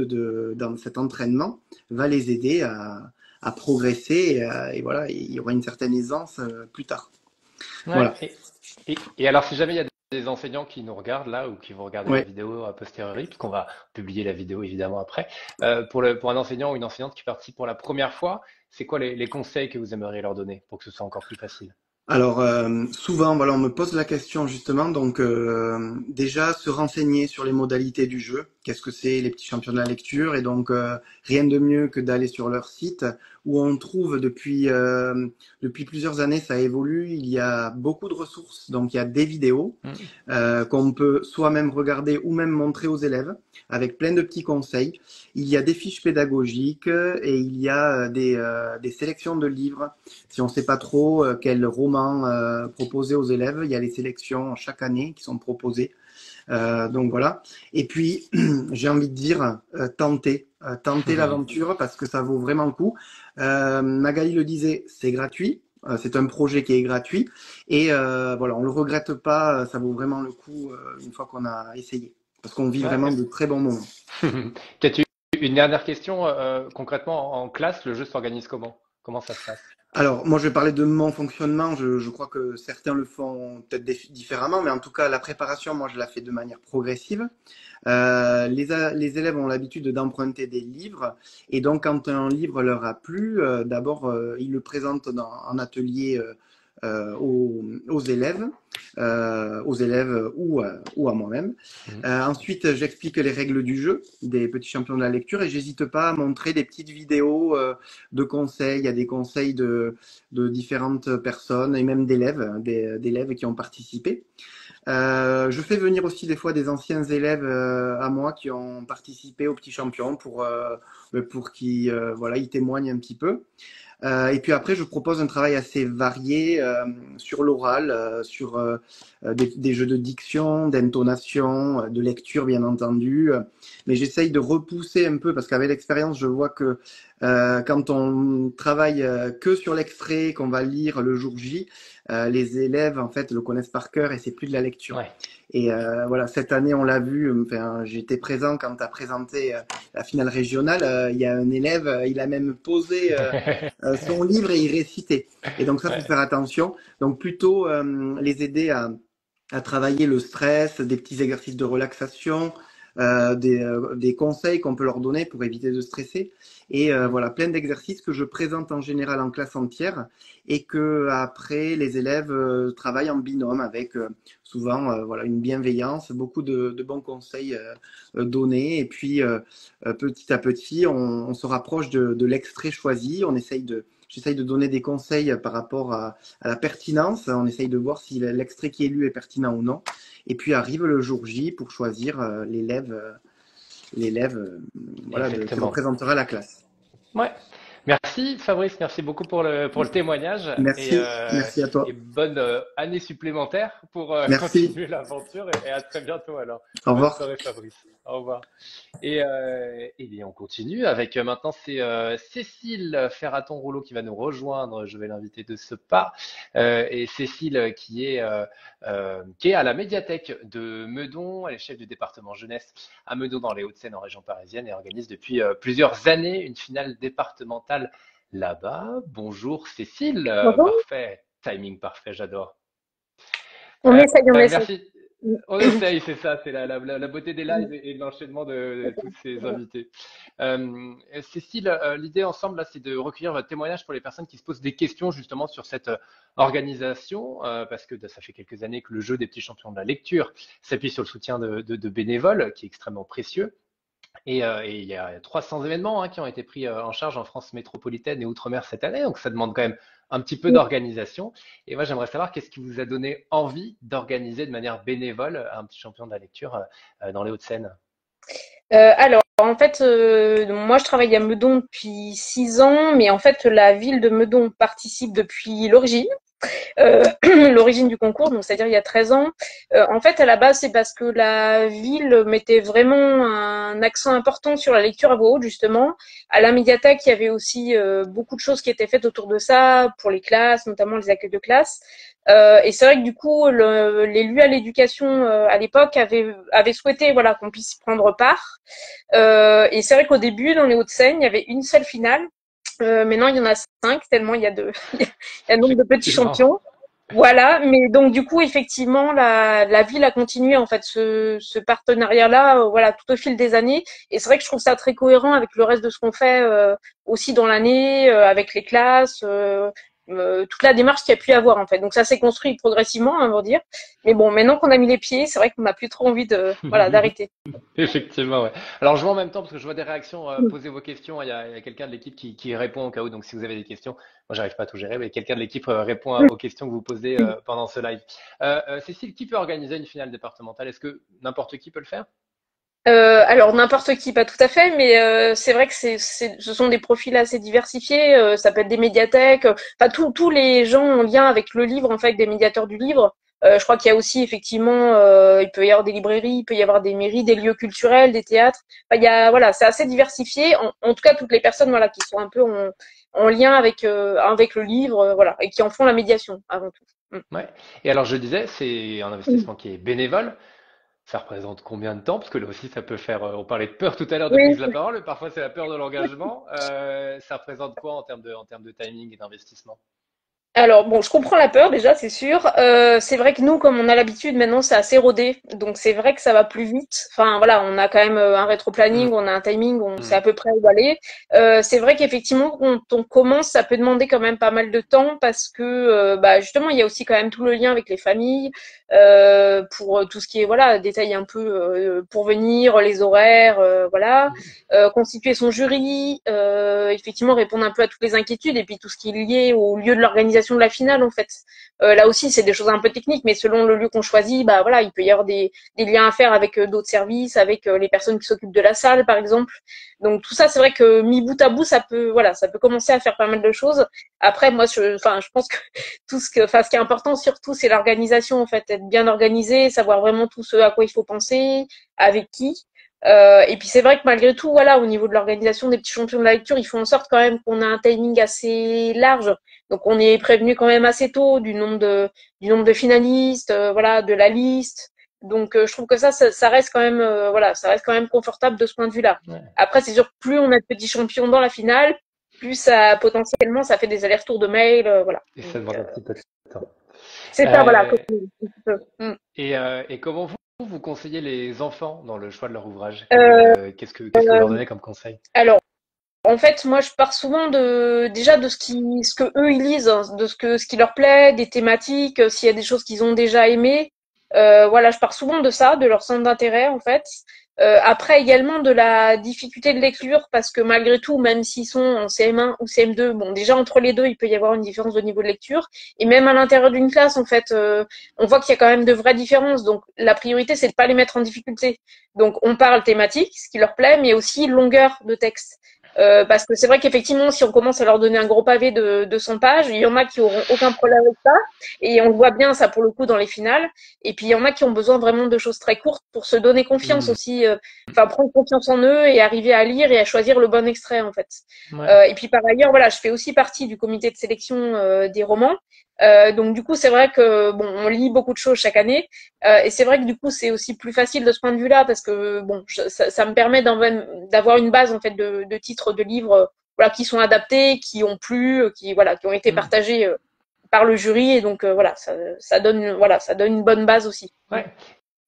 dans cet entraînement va les aider à progresser et voilà, il y aura une certaine aisance plus tard. Ouais. Voilà. Et alors, si jamais il y a des enseignants qui nous regardent là ou qui vont regarder la Ouais. vidéo a posteriori, puisqu'on va publier la vidéo évidemment après, pour un enseignant ou une enseignante qui participe pour la première fois, c'est quoi les conseils que vous aimeriez leur donner pour que ce soit encore plus facile? Alors souvent, voilà, on me pose la question justement. Donc déjà se renseigner sur les modalités du jeu. Qu'est-ce que c'est les petits champions de la lecture? Et donc rien de mieux que d'aller sur leur site où on trouve depuis plusieurs années, ça évolue. Il y a beaucoup de ressources. Donc il y a des vidéos qu'on peut soi-même regarder ou même montrer aux élèves avec plein de petits conseils. Il y a des fiches pédagogiques et il y a des sélections de livres. Si on ne sait pas trop quel roman proposer aux élèves, il y a les sélections chaque année qui sont proposées. Donc voilà. Et puis, j'ai envie de dire, tentez l'aventure parce que ça vaut vraiment le coup. Magali le disait, c'est gratuit. C'est un projet qui est gratuit et voilà, on le regrette pas. Ça vaut vraiment le coup une fois qu'on a essayé parce qu'on vit vraiment de très bons moments. Peut-être une dernière question. Concrètement, en classe, le jeu s'organise comment? Comment ça se passe? Alors, moi, je vais parler de mon fonctionnement. Je crois que certains le font peut-être différemment, mais en tout cas, la préparation, moi, je la fais de manière progressive. Les élèves ont l'habitude d'emprunter des livres, et donc, quand un livre leur a plu, d'abord, ils le présentent en atelier aux élèves ou à moi-même. Ensuite, j'explique les règles du jeu des petits champions de la lecture et j'hésite pas à montrer des petites vidéos de conseils. Il y a des conseils de différentes personnes et même d'élèves qui ont participé. Je fais venir aussi des fois des anciens élèves à moi qui ont participé aux petits champions pour qu'ils voilà, ils témoignent un petit peu. Et puis après, je propose un travail assez varié sur l'oral, sur des jeux de diction, d'intonation, de lecture, bien entendu. Mais j'essaye de repousser un peu parce qu'avec l'expérience, je vois que quand on travaille que sur l'extrait qu'on va lire le jour J, les élèves en fait le connaissent par cœur et c'est plus de la lecture. Ouais. Et voilà, cette année, on l'a vu. Enfin, j'étais présent quand tu as présenté la finale régionale. Il y a un élève, il a même posé son livre et il récitait. Et donc ça, faut faire attention. Donc plutôt les aider à travailler le stress, des petits exercices de relaxation, des conseils qu'on peut leur donner pour éviter de stresser. Et voilà, plein d'exercices que je présente en général en classe entière et que après les élèves travaillent en binôme avec souvent voilà une bienveillance, beaucoup de bons conseils donnés. Et puis petit à petit, on se rapproche de l'extrait choisi. J'essaye de donner des conseils par rapport à la pertinence. On essaye de voir si l'extrait qui est lu est pertinent ou non. Et puis arrive le jour J pour choisir l'élève voilà, qui représentera la classe. Ouais. Merci Fabrice, merci beaucoup pour le témoignage. Merci, merci à toi. Et bonne année supplémentaire pour continuer l'aventure et à très bientôt alors. Au revoir. Bonne soirée Fabrice. Au revoir. Et bien on continue avec maintenant c'est Cécile Ferraton-Rouleau qui va nous rejoindre. Je vais l'inviter de ce pas. Et Cécile qui est à la médiathèque de Meudon. Elle est chef du département jeunesse à Meudon dans les Hauts-de-Seine en région parisienne et organise depuis plusieurs années une finale départementale là-bas. Bonjour Cécile. Bonjour. Parfait. Timing parfait, j'adore. On essaye. Merci. On essaye, c'est ça, c'est la beauté des lives et de l'enchaînement de tous ces invités. Cécile, l'idée ensemble, là, c'est de recueillir votre témoignage pour les personnes qui se posent des questions justement sur cette organisation, parce que ça fait quelques années que le jeu des petits champions de la lecture s'appuie sur le soutien de bénévoles, qui est extrêmement précieux. Et il y a 300 événements qui ont été pris en charge en France métropolitaine et Outre-mer cette année, donc ça demande quand même un petit peu d'organisation. Et moi, j'aimerais savoir qu'est-ce qui vous a donné envie d'organiser de manière bénévole un petit champion de la lecture dans les Hauts-de-Seine? Alors, en fait, moi je travaille à Meudon depuis 6 ans, mais en fait la ville de Meudon participe depuis l'origine. L'origine du concours, donc c'est-à-dire il y a 13 ans. En fait, à la base, c'est parce que la ville mettait vraiment un accent important sur la lecture à voix haute, justement. À la médiathèque, il y avait aussi beaucoup de choses qui étaient faites autour de ça, pour les classes, notamment les accueils de classe. Et c'est vrai que du coup, l'élu à l'éducation à l'époque avait souhaité voilà qu'on puisse y prendre part. Et c'est vrai qu'au début, dans les Hauts-de-Seine, il y avait une seule finale. Maintenant, il y en a 5, tellement il y a il y a un nombre de petits champions. Voilà, mais donc du coup, effectivement, la ville a continué en fait ce partenariat-là, voilà, tout au fil des années. Et c'est vrai que je trouve ça très cohérent avec le reste de ce qu'on fait aussi dans l'année, avec les classes, toute la démarche qu'il y a pu y avoir en fait. Donc ça s'est construit progressivement, on va dire. Mais bon, maintenant qu'on a mis les pieds, c'est vrai qu'on n'a plus trop envie de voilà d'arrêter. Effectivement, ouais. Alors, je vois en même temps, parce que je vois des réactions, posez vos questions. Il y a quelqu'un de l'équipe qui répond au cas où. Donc, si vous avez des questions, moi, j'arrive pas à tout gérer, mais quelqu'un de l'équipe répond aux questions que vous posez pendant ce live. Cécile, qui peut organiser une finale départementale? Est-ce que n'importe qui peut le faire? Alors n'importe qui, pas tout à fait, mais c'est vrai que ce sont des profils assez diversifiés. Ça peut être des médiathèques, enfin tous les gens en lien avec le livre, en fait, des médiateurs du livre. Je crois qu'il y a aussi effectivement, il peut y avoir des librairies, il peut y avoir des mairies, des lieux culturels, des théâtres. Enfin, il y a voilà, c'est assez diversifié. En tout cas, toutes les personnes voilà qui sont un peu en lien avec le livre, voilà, et qui en font la médiation avant tout. Ouais. Et alors, je disais, c'est un investissement qui est bénévole. Ça représente combien de temps? Parce que là aussi, ça peut faire. On parlait de peur tout à l'heure de Oui. prise de la parole, mais parfois c'est la peur de l'engagement. Ça représente quoi en termes de timing et d'investissement? Alors bon, je comprends la peur déjà, c'est sûr. C'est vrai que nous, comme on a l'habitude, maintenant c'est assez rodé, donc c'est vrai que ça va plus vite. Enfin voilà, on a quand même un rétro-planning, on a un timing, on sait à peu près où aller. C'est vrai qu'effectivement, quand on commence, ça peut demander quand même pas mal de temps parce que bah justement, il y a aussi quand même tout le lien avec les familles pour tout ce qui est voilà détail un peu pour venir, les horaires, voilà, constituer son jury, effectivement répondre un peu à toutes les inquiétudes et puis tout ce qui est lié au lieu de l'organisation de la finale en fait. Là aussi c'est des choses un peu techniques, mais selon le lieu qu'on choisit, bah voilà, il peut y avoir des liens à faire avec d'autres services, avec les personnes qui s'occupent de la salle par exemple. Donc tout ça c'est vrai que mis bout à bout ça peut voilà ça peut commencer à faire pas mal de choses. Après moi je pense que ce qui est important surtout c'est l'organisation en fait, être bien organisé, savoir vraiment tout ce à quoi il faut penser, avec qui. Et puis c'est vrai que malgré tout, voilà, au niveau de l'organisation des petits champions de la lecture, ils font en sorte quand même qu'on a un timing assez large. Donc on est prévenu quand même assez tôt du nombre de finalistes, voilà, de la liste. Donc je trouve que ça reste quand même, voilà, ça reste quand même confortable de ce point de vue-là. Ouais. Après, c'est sûr que plus on a de petits champions dans la finale, plus ça potentiellement ça fait des allers-retours de mails, voilà. Et ça Donc, demande un petit peu de temps. c'est ça, voilà. Euh, Un petit peu. et comment vous conseillez les enfants dans le choix de leur ouvrage? Euh, Qu'est-ce que vous leur donnez comme conseil? alors. En fait, moi, je pars souvent déjà de ce que eux ils lisent, hein, de ce qui leur plaît, des thématiques, s'il y a des choses qu'ils ont déjà aimées. Voilà, je pars souvent de ça, de leur centre d'intérêt, en fait. Après, également de la difficulté de lecture, parce que malgré tout, même s'ils sont en CM1 ou CM2, bon, déjà entre les deux, il peut y avoir une différence de niveau de lecture. Et même à l'intérieur d'une classe, en fait, on voit qu'il y a quand même de vraies différences. Donc, la priorité, c'est de pas les mettre en difficulté. Donc, on parle thématique, ce qui leur plaît, mais aussi longueur de texte. Parce que c'est vrai qu'effectivement, si on commence à leur donner un gros pavé de 100 pages, il y en a qui auront aucun problème avec ça. Et on le voit bien, ça, pour le coup, dans les finales. Et puis, il y en a qui ont besoin vraiment de choses très courtes pour se donner confiance aussi, enfin, prendre confiance en eux et arriver à lire et à choisir le bon extrait, en fait. Ouais. Et puis, par ailleurs, voilà, je fais aussi partie du comité de sélection des romans. Donc, du coup, c'est vrai que, bon, on lit beaucoup de choses chaque année. Et c'est vrai que du coup, c'est aussi plus facile de ce point de vue-là parce que bon, ça me permet d'avoir une base en fait de titres de livres, voilà, qui sont adaptés, qui ont plu, qui ont été partagés par le jury et donc voilà, ça donne une bonne base aussi. Ouais.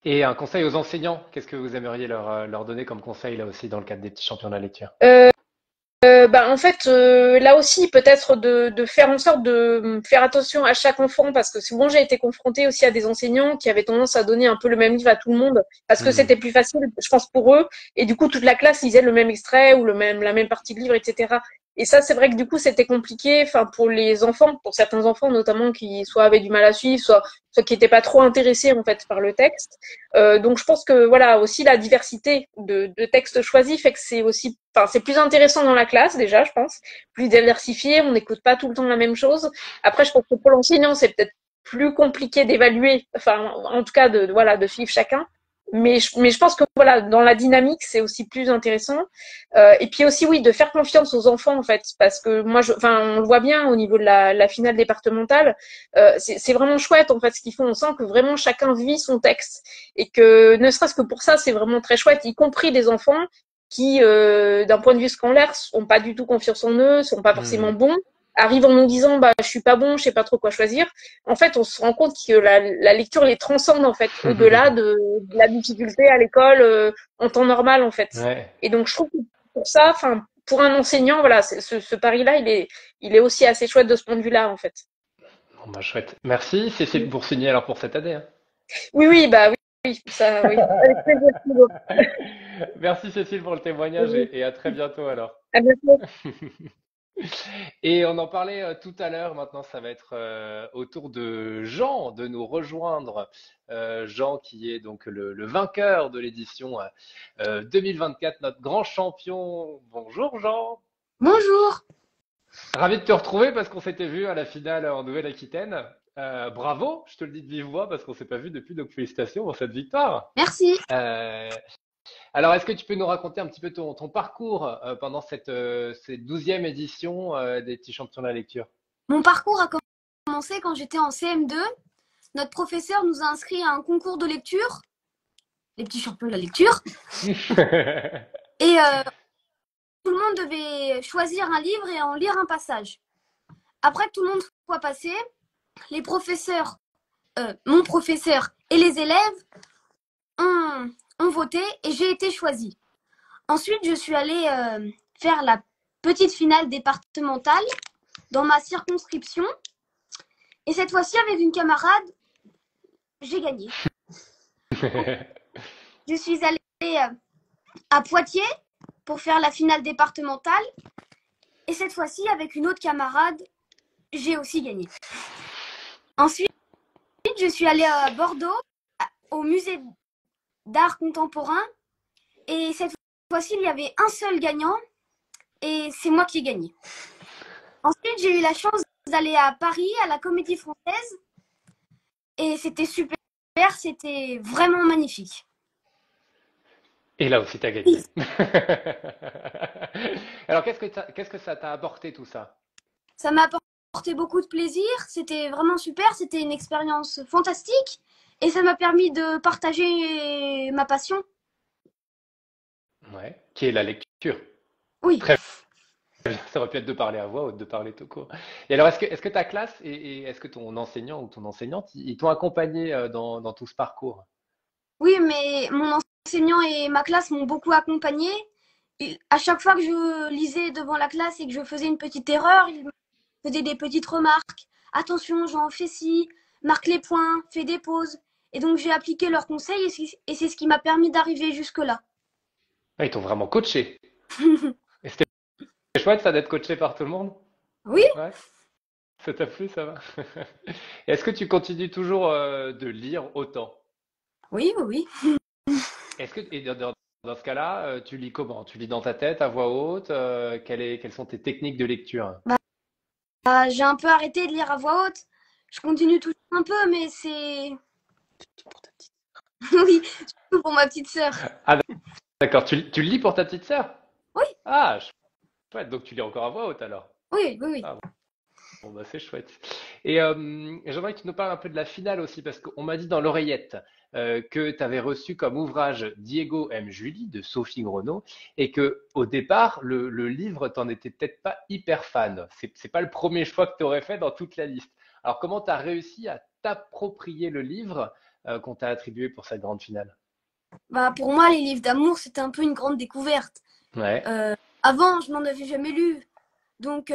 Et un conseil aux enseignants, qu'est-ce que vous aimeriez leur donner comme conseil là aussi dans le cadre des petits champions de la lecture? En fait, là aussi, peut-être de faire en sorte de faire attention à chaque enfant, parce que souvent j'ai été confrontée aussi à des enseignants qui avaient tendance à donner un peu le même livre à tout le monde, parce que c'était plus facile, je pense, pour eux, et du coup toute la classe lisait le même extrait ou la même partie de livre, etc. Et ça, c'est vrai que du coup, c'était compliqué, enfin, pour les enfants, pour certains enfants notamment qui soit avaient du mal à suivre, soit qui n'étaient pas trop intéressés en fait par le texte. Donc, je pense que voilà, aussi la diversité de textes choisis fait que c'est aussi, enfin, c'est plus intéressant dans la classe déjà, je pense, plus diversifié. On n'écoute pas tout le temps la même chose. Après, je pense que pour l'enseignant, c'est peut-être plus compliqué d'évaluer, enfin, en tout cas, voilà, de suivre chacun. Mais je pense que voilà, dans la dynamique, c'est aussi plus intéressant. Et puis aussi, oui, de faire confiance aux enfants, en fait, parce que moi, enfin, on le voit bien au niveau de la finale départementale. C'est vraiment chouette, en fait, ce qu'ils font. On sent que vraiment chacun vit son texte et que, ne serait-ce que pour ça, c'est vraiment très chouette, y compris des enfants qui, d'un point de vue scolaire, ont pas du tout confiance en eux, sont pas forcément bons, arrivent en nous disant, bah, je suis pas bon, je sais pas trop quoi choisir. En fait, on se rend compte que la lecture les transcende, en fait, au-delà de la difficulté à l'école, en temps normal, en fait. Ouais. Et donc, je trouve que pour ça, enfin, pour un enseignant, voilà, ce pari-là, il est aussi assez chouette de ce point de vue-là, en fait. Bon, bah, chouette. Merci Cécile Boursigny alors pour cette année. Hein. Oui, bah oui, ça, oui. Avec plaisir. Merci Cécile pour le témoignage et à très bientôt alors. À bientôt. Et on en parlait tout à l'heure, maintenant ça va être au tour de Jean de nous rejoindre. Jean qui est donc le vainqueur de l'édition 2024, notre grand champion. Bonjour Jean. Bonjour. Ravi de te retrouver parce qu'on s'était vu à la finale en Nouvelle-Aquitaine. Bravo, je te le dis de vive voix parce qu'on s'est pas vu depuis, donc félicitations pour cette victoire. Merci. Alors, est-ce que tu peux nous raconter un petit peu ton parcours pendant cette 12e édition des petits champions de la lecture? Mon parcours a commencé quand j'étais en CM2. Notre professeur nous a inscrits à un concours de lecture, les petits champions de la lecture. Et tout le monde devait choisir un livre et en lire un passage. Après que tout le monde soit passé, les professeurs, mon professeur et les élèves ont voté et j'ai été choisie. Ensuite, je suis allée faire la petite finale départementale dans ma circonscription. Et cette fois-ci, avec une camarade, j'ai gagné. Je suis allée à Poitiers pour faire la finale départementale. Et cette fois-ci, avec une autre camarade, j'ai aussi gagné. Ensuite, je suis allée à Bordeaux, au musée d'art contemporain. Et cette fois-ci, il y avait un seul gagnant. Et c'est moi qui ai gagné. Ensuite, j'ai eu la chance d'aller à Paris, à la Comédie Française. Et c'était super, c'était vraiment magnifique. Et là aussi, tu as gagné. Alors, qu'est-ce que ça t'a apporté tout ça? Ça m'a apporté beaucoup de plaisir. C'était vraiment super. C'était une expérience fantastique. Et ça m'a permis de partager ma passion. Ouais, qui est la lecture. Oui. Très bien. Ça aurait pu être de parler à voix haute, de parler tout court. Et alors, est-ce que ta classe et est-ce que ton enseignant ou ton enseignante, ils t'ont accompagné dans tout ce parcours? Oui, mais mon enseignant et ma classe m'ont beaucoup accompagné. Et à chaque fois que je lisais devant la classe et que je faisais une petite erreur, ils me faisaient des petites remarques. Attention, j'en fais ci, marque les points, fais des pauses. Et donc, j'ai appliqué leurs conseils et c'est ce qui m'a permis d'arriver jusque-là. Ah, ils t'ont vraiment coaché. Et c'était chouette ça d'être coaché par tout le monde? Oui. Ouais. Ça t'a plu, ça va? Et est-ce que tu continues toujours de lire autant? Oui, oui. Est-ce que et dans ce cas-là, tu lis comment? Tu lis dans ta tête, à voix haute? Quelles sont tes techniques de lecture? J'ai un peu arrêté de lire à voix haute. Je continue toujours un peu, mais c'est... Oui, surtout pour ma petite sœur. Ah d'accord, tu le lis pour ta petite sœur? Oui. Ah, chouette, donc tu lis encore à voix haute alors? Oui, oui, oui. Ah, bon, bah, c'est chouette. Et j'aimerais que tu nous parles un peu de la finale aussi, parce qu'on m'a dit dans l'oreillette que tu avais reçu comme ouvrage Diego aime Julie de Sophie Gronau et que au départ, le livre, t'en étais peut-être pas hyper fan. C'est pas le premier choix que tu aurais fait dans toute la liste. Alors, comment tu as réussi à t'approprier le livre qu'on t'a attribué pour cette grande finale? Pour moi, les livres d'amour, c'était un peu une grande découverte. Ouais. Avant, je n'en avais jamais lu. Donc,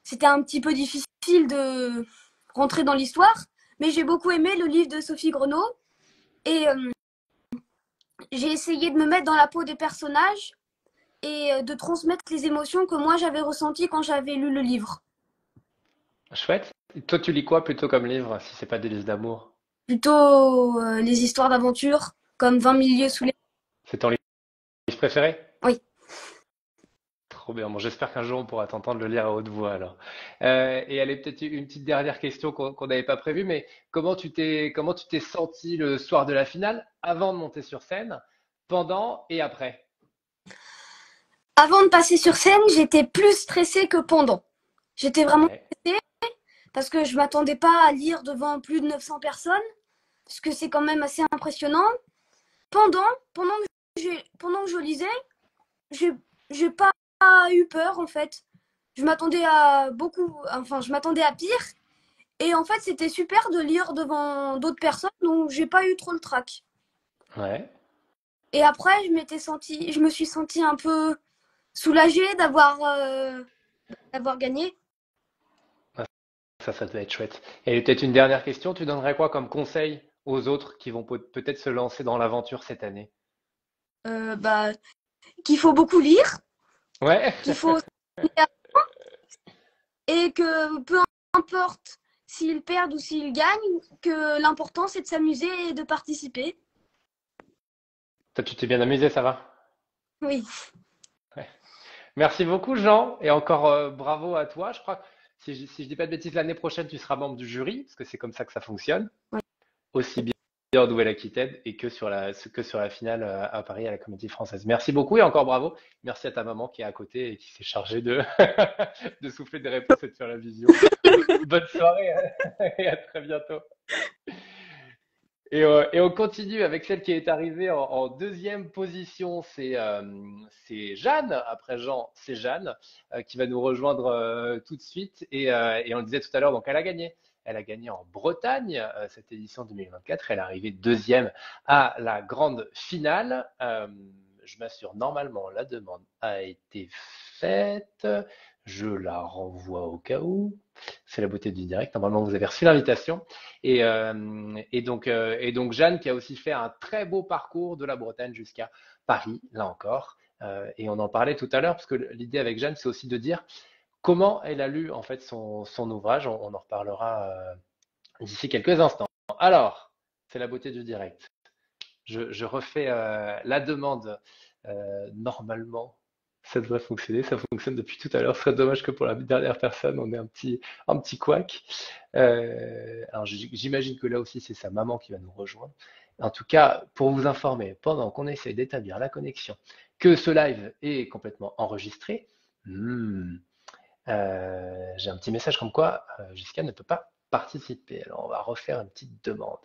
c'était un petit peu difficile de rentrer dans l'histoire. Mais j'ai beaucoup aimé le livre de Sophie Gronau. Et j'ai essayé de me mettre dans la peau des personnages. et de transmettre les émotions que moi j'avais ressenties quand j'avais lu le livre. Chouette. Et toi, tu lis quoi plutôt comme livre, si c'est pas des livres d'amour? Plutôt les histoires d'aventure, comme 20 000 lieues sous les... C'est ton livre préféré? Oui. Trop bien. Bon, j'espère qu'un jour on pourra t'entendre le lire à haute voix alors. Et elle est peut-être une petite dernière question qu'on n'avait pas prévue, mais comment tu t'es senti le soir de la finale, avant de monter sur scène, pendant et après? Avant de passer sur scène, j'étais plus stressée que pendant. J'étais vraiment Ouais. stressée parce que je m'attendais pas à lire devant plus de 900 personnes, parce que c'est quand même assez impressionnant. Pendant, pendant que je lisais, j'ai pas eu peur en fait. Je m'attendais à je m'attendais à pire. Et en fait, c'était super de lire devant d'autres personnes, donc j'ai pas eu trop le trac. Ouais. Et après, je me suis sentie un peu soulagée d'avoir gagné. Ça doit être chouette. Et peut-être une dernière question, tu donnerais quoi comme conseil aux autres qui vont peut-être se lancer dans l'aventure cette année? Bah, qu'il faut beaucoup lire, Ouais. qu'il faut et que peu importe s'ils perdent ou s'ils gagnent, que l'important c'est de s'amuser et de participer. Toi, tu t'es bien amusé, ça va? Oui. Ouais. Merci beaucoup, Jean, et encore bravo à toi. Je crois que si je dis pas de bêtises, l'année prochaine, tu seras membre du jury, parce que c'est comme ça que ça fonctionne, Ouais. aussi bien en Nouvelle-Aquitaine et que sur la finale à Paris à la Comédie Française. Merci beaucoup et encore bravo. Merci à ta maman qui est à côté et qui s'est chargée de, de souffler des réponses et de faire la visio. Bonne soirée et à très bientôt. Et on continue avec celle qui est arrivée en deuxième position, c'est Jeanne. Après Jean, c'est Jeanne qui va nous rejoindre tout de suite. Et on le disait tout à l'heure, donc elle a gagné. Elle a gagné en Bretagne cette édition 2024. Elle est arrivée deuxième à la grande finale. Je m'assure, normalement, la demande a été faite. Je la renvoie au cas où. C'est la beauté du direct. Normalement, vous avez reçu l'invitation. Et donc Jeanne qui a aussi fait un très beau parcours de la Bretagne jusqu'à Paris, là encore. Et on en parlait tout à l'heure, parce que l'idée avec Jeanne, c'est aussi de dire comment elle a lu en fait son ouvrage. On en reparlera d'ici quelques instants. Alors, c'est la beauté du direct. Je refais la demande normalement. Ça devrait fonctionner, ça fonctionne depuis tout à l'heure. Ce serait dommage que pour la dernière personne, on ait un petit couac. Alors j'imagine que là aussi, c'est sa maman qui va nous rejoindre. En tout cas, pour vous informer, pendant qu'on essaie d'établir la connexion, que ce live est complètement enregistré, j'ai un petit message comme quoi Jessica ne peut pas participer. Alors on va refaire une petite demande.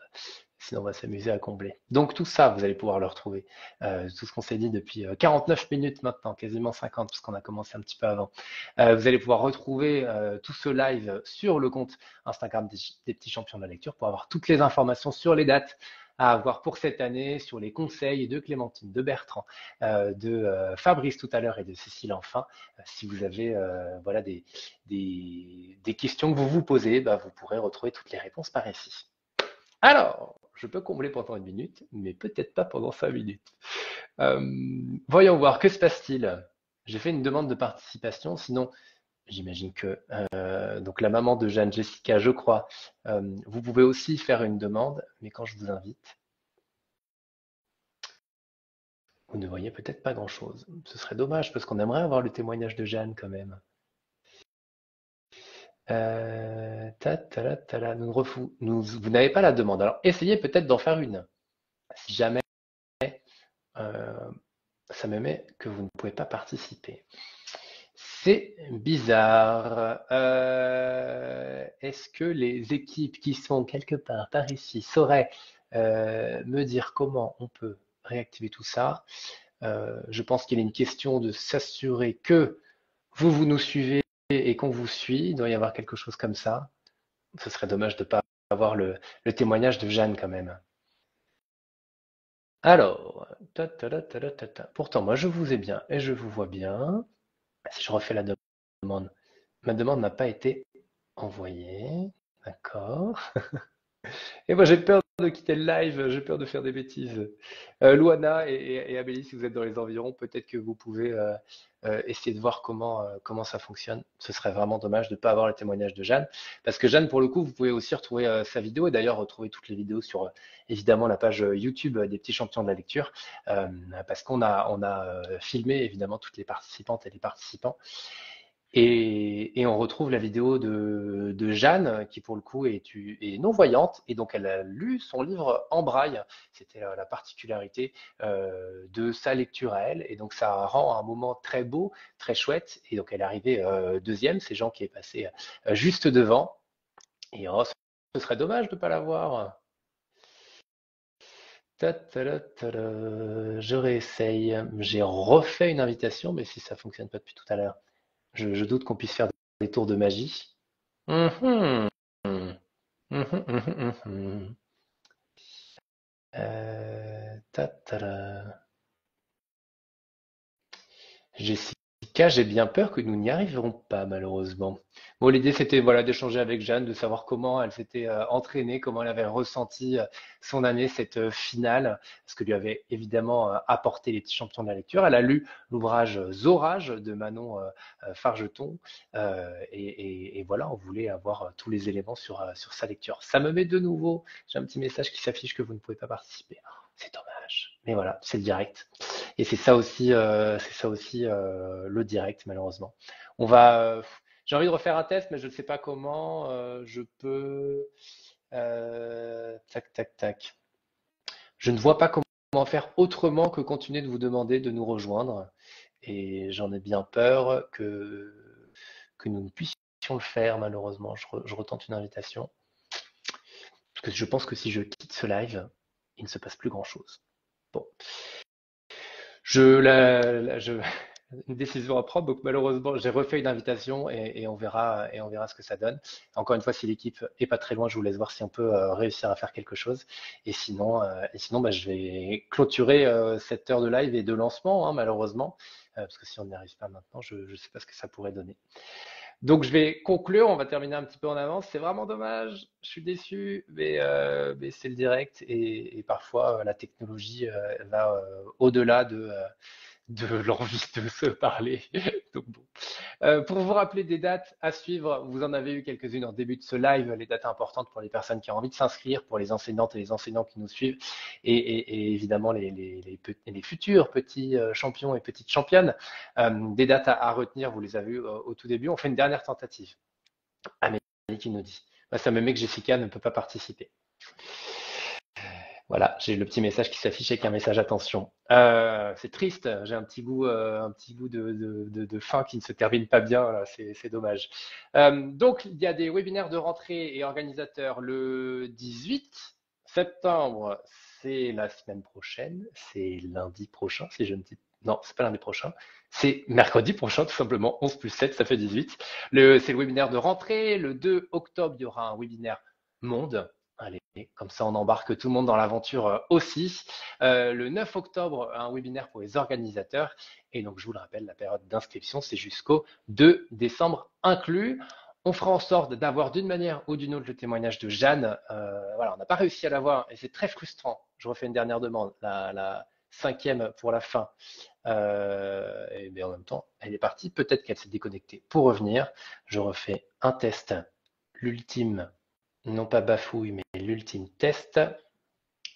Sinon, on va s'amuser à combler. Donc, tout ça, vous allez pouvoir le retrouver. Tout ce qu'on s'est dit depuis 49 minutes maintenant, quasiment 50, parce qu'on a commencé un petit peu avant. Vous allez pouvoir retrouver tout ce live sur le compte Instagram des petits champions de la lecture pour avoir toutes les informations sur les dates à avoir pour cette année, sur les conseils de Clémentine, de Bertrand, de Fabrice tout à l'heure et de Cécile enfin. Si vous avez voilà, des questions que vous vous posez, bah, vous pourrez retrouver toutes les réponses par ici. Alors, je peux combler pendant une minute, mais peut-être pas pendant 5 minutes. Voyons voir, que se passe-t-il? J'ai fait une demande de participation, sinon, j'imagine que donc la maman de Jeanne, Jessica, je crois, vous pouvez aussi faire une demande, mais quand je vous invite, vous ne voyez peut-être pas grand-chose. Ce serait dommage, parce qu'on aimerait avoir le témoignage de Jeanne quand même. Vous n'avez pas la demande. Alors, essayez peut-être d'en faire une. Si jamais ça me met que vous ne pouvez pas participer. C'est bizarre. Est-ce que les équipes qui sont quelque part par ici sauraient me dire comment on peut réactiver tout ça? Je pense qu'il est une question de s'assurer que vous nous suivez et qu'on vous suit. Il doit y avoir quelque chose comme ça. Ce serait dommage de ne pas avoir le témoignage de Jeanne quand même. Alors, pourtant moi je vous ai bien et je vous vois bien. Si je refais la demande, ma demande n'a pas été envoyée. D'accord. Et moi j'ai peur de quitter le live, j'ai peur de faire des bêtises. Luana et Abélie, si vous êtes dans les environs, peut-être que vous pouvez essayer de voir comment ça fonctionne. Ce serait vraiment dommage de ne pas avoir le témoignage de Jeanne. Parce que Jeanne, pour le coup, vous pouvez aussi retrouver sa vidéo et d'ailleurs retrouver toutes les vidéos sur évidemment la page YouTube des petits champions de la lecture. Parce qu'on a filmé évidemment toutes les participantes et les participants. Et on retrouve la vidéo de Jeanne, qui pour le coup est non-voyante, et donc elle a lu son livre en braille. C'était la particularité de sa lecture à elle, et donc ça rend un moment très beau, très chouette, et donc elle est arrivée deuxième, c'est Jean qui est passé juste devant, et oh, ce serait dommage de ne pas la voir. Je réessaye, j'ai refait une invitation, mais si ça fonctionne pas depuis tout à l'heure. Je doute qu'on puisse faire des tours de magie. Mhm. Mhm, mhm, mhm. Jessica, j'ai bien peur que nous n'y arriverons pas, malheureusement. Bon, l'idée, c'était voilà, d'échanger avec Jeanne, de savoir comment elle s'était entraînée, comment elle avait ressenti son année, cette finale, ce que lui avait évidemment apporté les petits champions de la lecture. Elle a lu l'ouvrage Zorage de Manon Fargeton, et voilà, on voulait avoir tous les éléments sur sa lecture. Ça me met de nouveau, j'ai un petit message qui s'affiche que vous ne pouvez pas participer. C'est dommage, mais voilà, c'est le direct. Et c'est ça aussi le direct, malheureusement. J'ai envie de refaire un test, mais je ne sais pas comment je peux. Tac, tac, tac. Je ne vois pas comment faire autrement que continuer de vous demander de nous rejoindre. Et j'en ai bien peur que nous ne puissions le faire, malheureusement. Je retente une invitation. Parce que je pense que si je quitte ce live, il ne se passe plus grand-chose. Bon. Une décision à prendre, donc malheureusement, j'ai refait une invitation et on verra ce que ça donne. Encore une fois, si l'équipe est pas très loin, je vous laisse voir si on peut réussir à faire quelque chose. Et sinon, bah, je vais clôturer cette heure de live et de lancement, hein, malheureusement, parce que si on n'y arrive pas maintenant, je ne sais pas ce que ça pourrait donner. Donc je vais conclure, on va terminer un petit peu en avance. C'est vraiment dommage, je suis déçu, mais c'est le direct et parfois la technologie va au-delà de l'envie de se parler. Donc bon. Pour vous rappeler des dates à suivre, vous en avez eu quelques-unes en début de ce live, les dates importantes pour les personnes qui ont envie de s'inscrire, pour les enseignantes et les enseignants qui nous suivent, et évidemment les futurs petits champions et petites championnes. Des dates à retenir, vous les avez eues au tout début. On fait une dernière tentative. Amélie qui nous dit, ça me met que Jessica ne peut pas participer. Voilà, j'ai le petit message qui s'affiche avec un message attention. C'est triste, j'ai un petit goût de fin qui ne se termine pas bien, c'est dommage. Donc, il y a des webinaires de rentrée et organisateurs le 18 septembre, c'est la semaine prochaine, c'est lundi prochain, si je ne dis non, c'est pas lundi prochain, c'est mercredi prochain, tout simplement, 11 plus 7, ça fait 18. C'est le webinaire de rentrée. Le 2 octobre, il y aura un webinaire monde. Allez, comme ça on embarque tout le monde dans l'aventure aussi. Le 9 octobre, un webinaire pour les organisateurs. Et donc, je vous le rappelle, la période d'inscription, c'est jusqu'au 2 décembre inclus. On fera en sorte d'avoir d'une manière ou d'une autre le témoignage de Jeanne. Voilà, on n'a pas réussi à l'avoir et c'est très frustrant. Je refais une dernière demande, la 5e pour la fin. Et bien en même temps, elle est partie. Peut-être qu'elle s'est déconnectée. Pour revenir, je refais un test, l'ultime. Non pas bafouille, mais l'ultime test.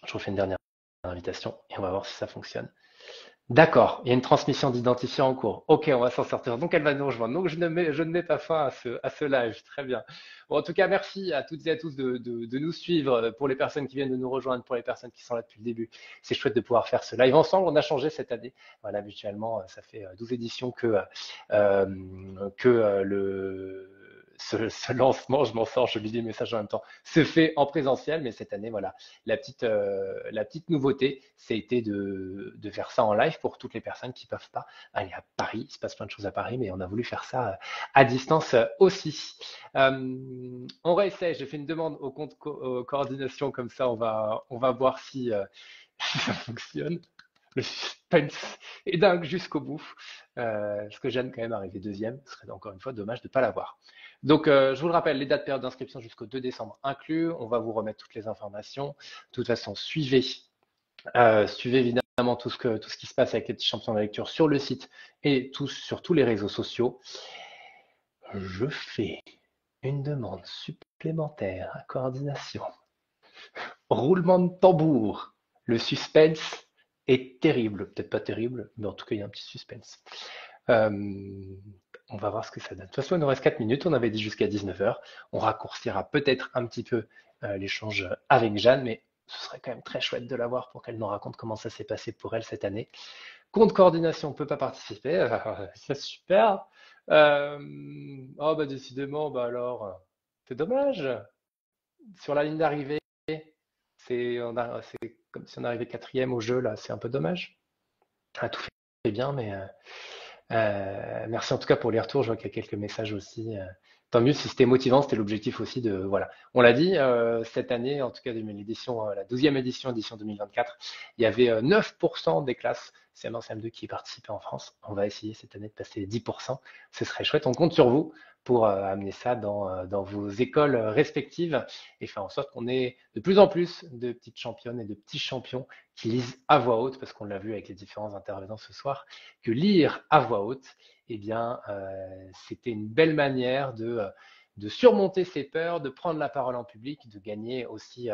Je refais une dernière invitation et on va voir si ça fonctionne. D'accord, il y a une transmission d'identifiant en cours. Ok, on va s'en sortir. Donc, elle va nous rejoindre. Donc, je ne mets pas fin à ce live. Très bien. Bon, en tout cas, merci à toutes et à tous de nous suivre. Pour les personnes qui viennent de nous rejoindre, pour les personnes qui sont là depuis le début, c'est chouette de pouvoir faire ce live ensemble. On a changé cette année. Voilà, habituellement, ça fait 12 éditions que ce lancement, je m'en sors, je lis les messages en même temps, se fait en présentiel, mais cette année, voilà, la petite nouveauté, c'était de faire ça en live pour toutes les personnes qui peuvent pas aller à Paris. Il se passe plein de choses à Paris, mais on a voulu faire ça à distance aussi. On réessaye, j'ai fait une demande au compte coordination, comme ça on va voir si ça fonctionne. Le suspense est dingue jusqu'au bout. Parce que Jeanne, quand même, arrivée deuxième, ce serait encore une fois dommage de ne pas l'avoir. Donc, je vous le rappelle, les dates période d'inscription jusqu'au 2 décembre inclus. On va vous remettre toutes les informations. De toute façon, suivez évidemment tout ce qui se passe avec les petits champions de la lecture sur le site et sur tous les réseaux sociaux. Je fais une demande supplémentaire à coordination. Roulement de tambour. Le suspense est terrible. Peut-être pas terrible, mais en tout cas, il y a un petit suspense. On va voir ce que ça donne. De toute façon, il nous reste 4 minutes. On avait dit jusqu'à 19h. On raccourcira peut-être un petit peu l'échange avec Jeanne, mais ce serait quand même très chouette de la voir pour qu'elle nous raconte comment ça s'est passé pour elle cette année. Compte coordination, on ne peut pas participer. C'est super. Oh, bah décidément, bah alors, c'est dommage. Sur la ligne d'arrivée, c'est comme si on arrivait 4e au jeu, là. C'est un peu dommage. Tout fait bien, mais merci en tout cas pour les retours. Je vois qu'il y a quelques messages aussi. Tant mieux si c'était motivant, c'était l'objectif aussi de. Voilà. On l'a dit, cette année, en tout cas l'édition, la 12e édition 2024, il y avait 9% des classes CM1, CM2 qui participaient en France. On va essayer cette année de passer les 10%. Ce serait chouette. On compte sur vous pour amener ça dans vos écoles respectives et faire en sorte qu'on ait de plus en plus de petites championnes et de petits champions qui lisent à voix haute, parce qu'on l'a vu avec les différents intervenants ce soir, que lire à voix haute, eh bien, c'était une belle manière de surmonter ses peurs, de prendre la parole en public, de gagner aussi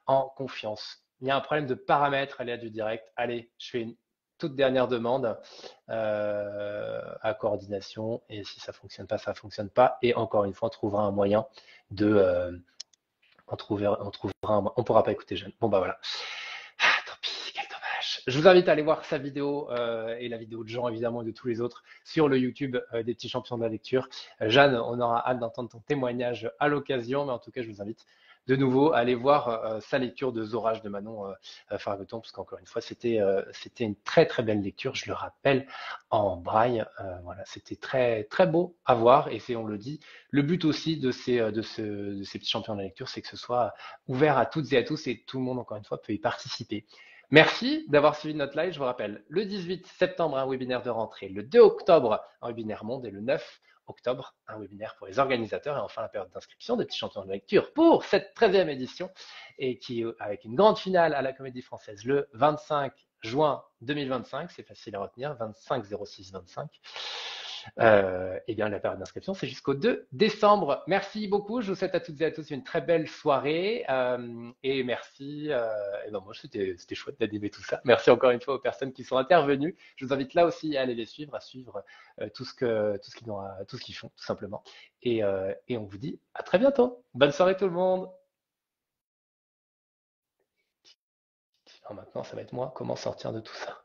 en confiance. Il y a un problème de paramètres, aléa du direct. Allez, je fais une toute dernière demande à coordination, et si ça fonctionne pas, ça fonctionne pas. Et encore une fois, on trouvera un moyen de on pourra pas écouter Jeanne. Bon bah voilà. Tant pis, quel dommage. Je vous invite à aller voir sa vidéo et la vidéo de Jean évidemment et de tous les autres sur le YouTube des petits champions de la lecture. Jeanne, on aura hâte d'entendre ton témoignage à l'occasion, mais en tout cas, je vous invite de nouveau à aller voir sa lecture de Zorage de Manon Fargueton, parce qu'encore une fois, c'était une très très belle lecture, je le rappelle, en braille. Voilà, c'était très très beau à voir, et on le dit, le but aussi de ces petits champions de la lecture, c'est que ce soit ouvert à toutes et à tous, et tout le monde, encore une fois, peut y participer. Merci d'avoir suivi notre live. Je vous rappelle, le 18 septembre, un webinaire de rentrée, le 2 octobre, un webinaire monde, et le 9 octobre, un webinaire pour les organisateurs, et enfin la période d'inscription des petits champions de lecture pour cette 13e édition, et qui, avec une grande finale à la Comédie Française le 25 juin 2025, c'est facile à retenir, 25 06 25. Et bien la période d'inscription, c'est jusqu'au 2 décembre. Merci beaucoup, je vous souhaite à toutes et à tous une très belle soirée, et merci, et ben moi c'était chouette d'animer tout ça. Merci encore une fois aux personnes qui sont intervenues. Je vous invite là aussi à aller les suivre, à suivre tout ce qu'ils font tout simplement. Et on vous dit à très bientôt. Bonne soirée tout le monde. Alors maintenant, ça va être moi, comment sortir de tout ça?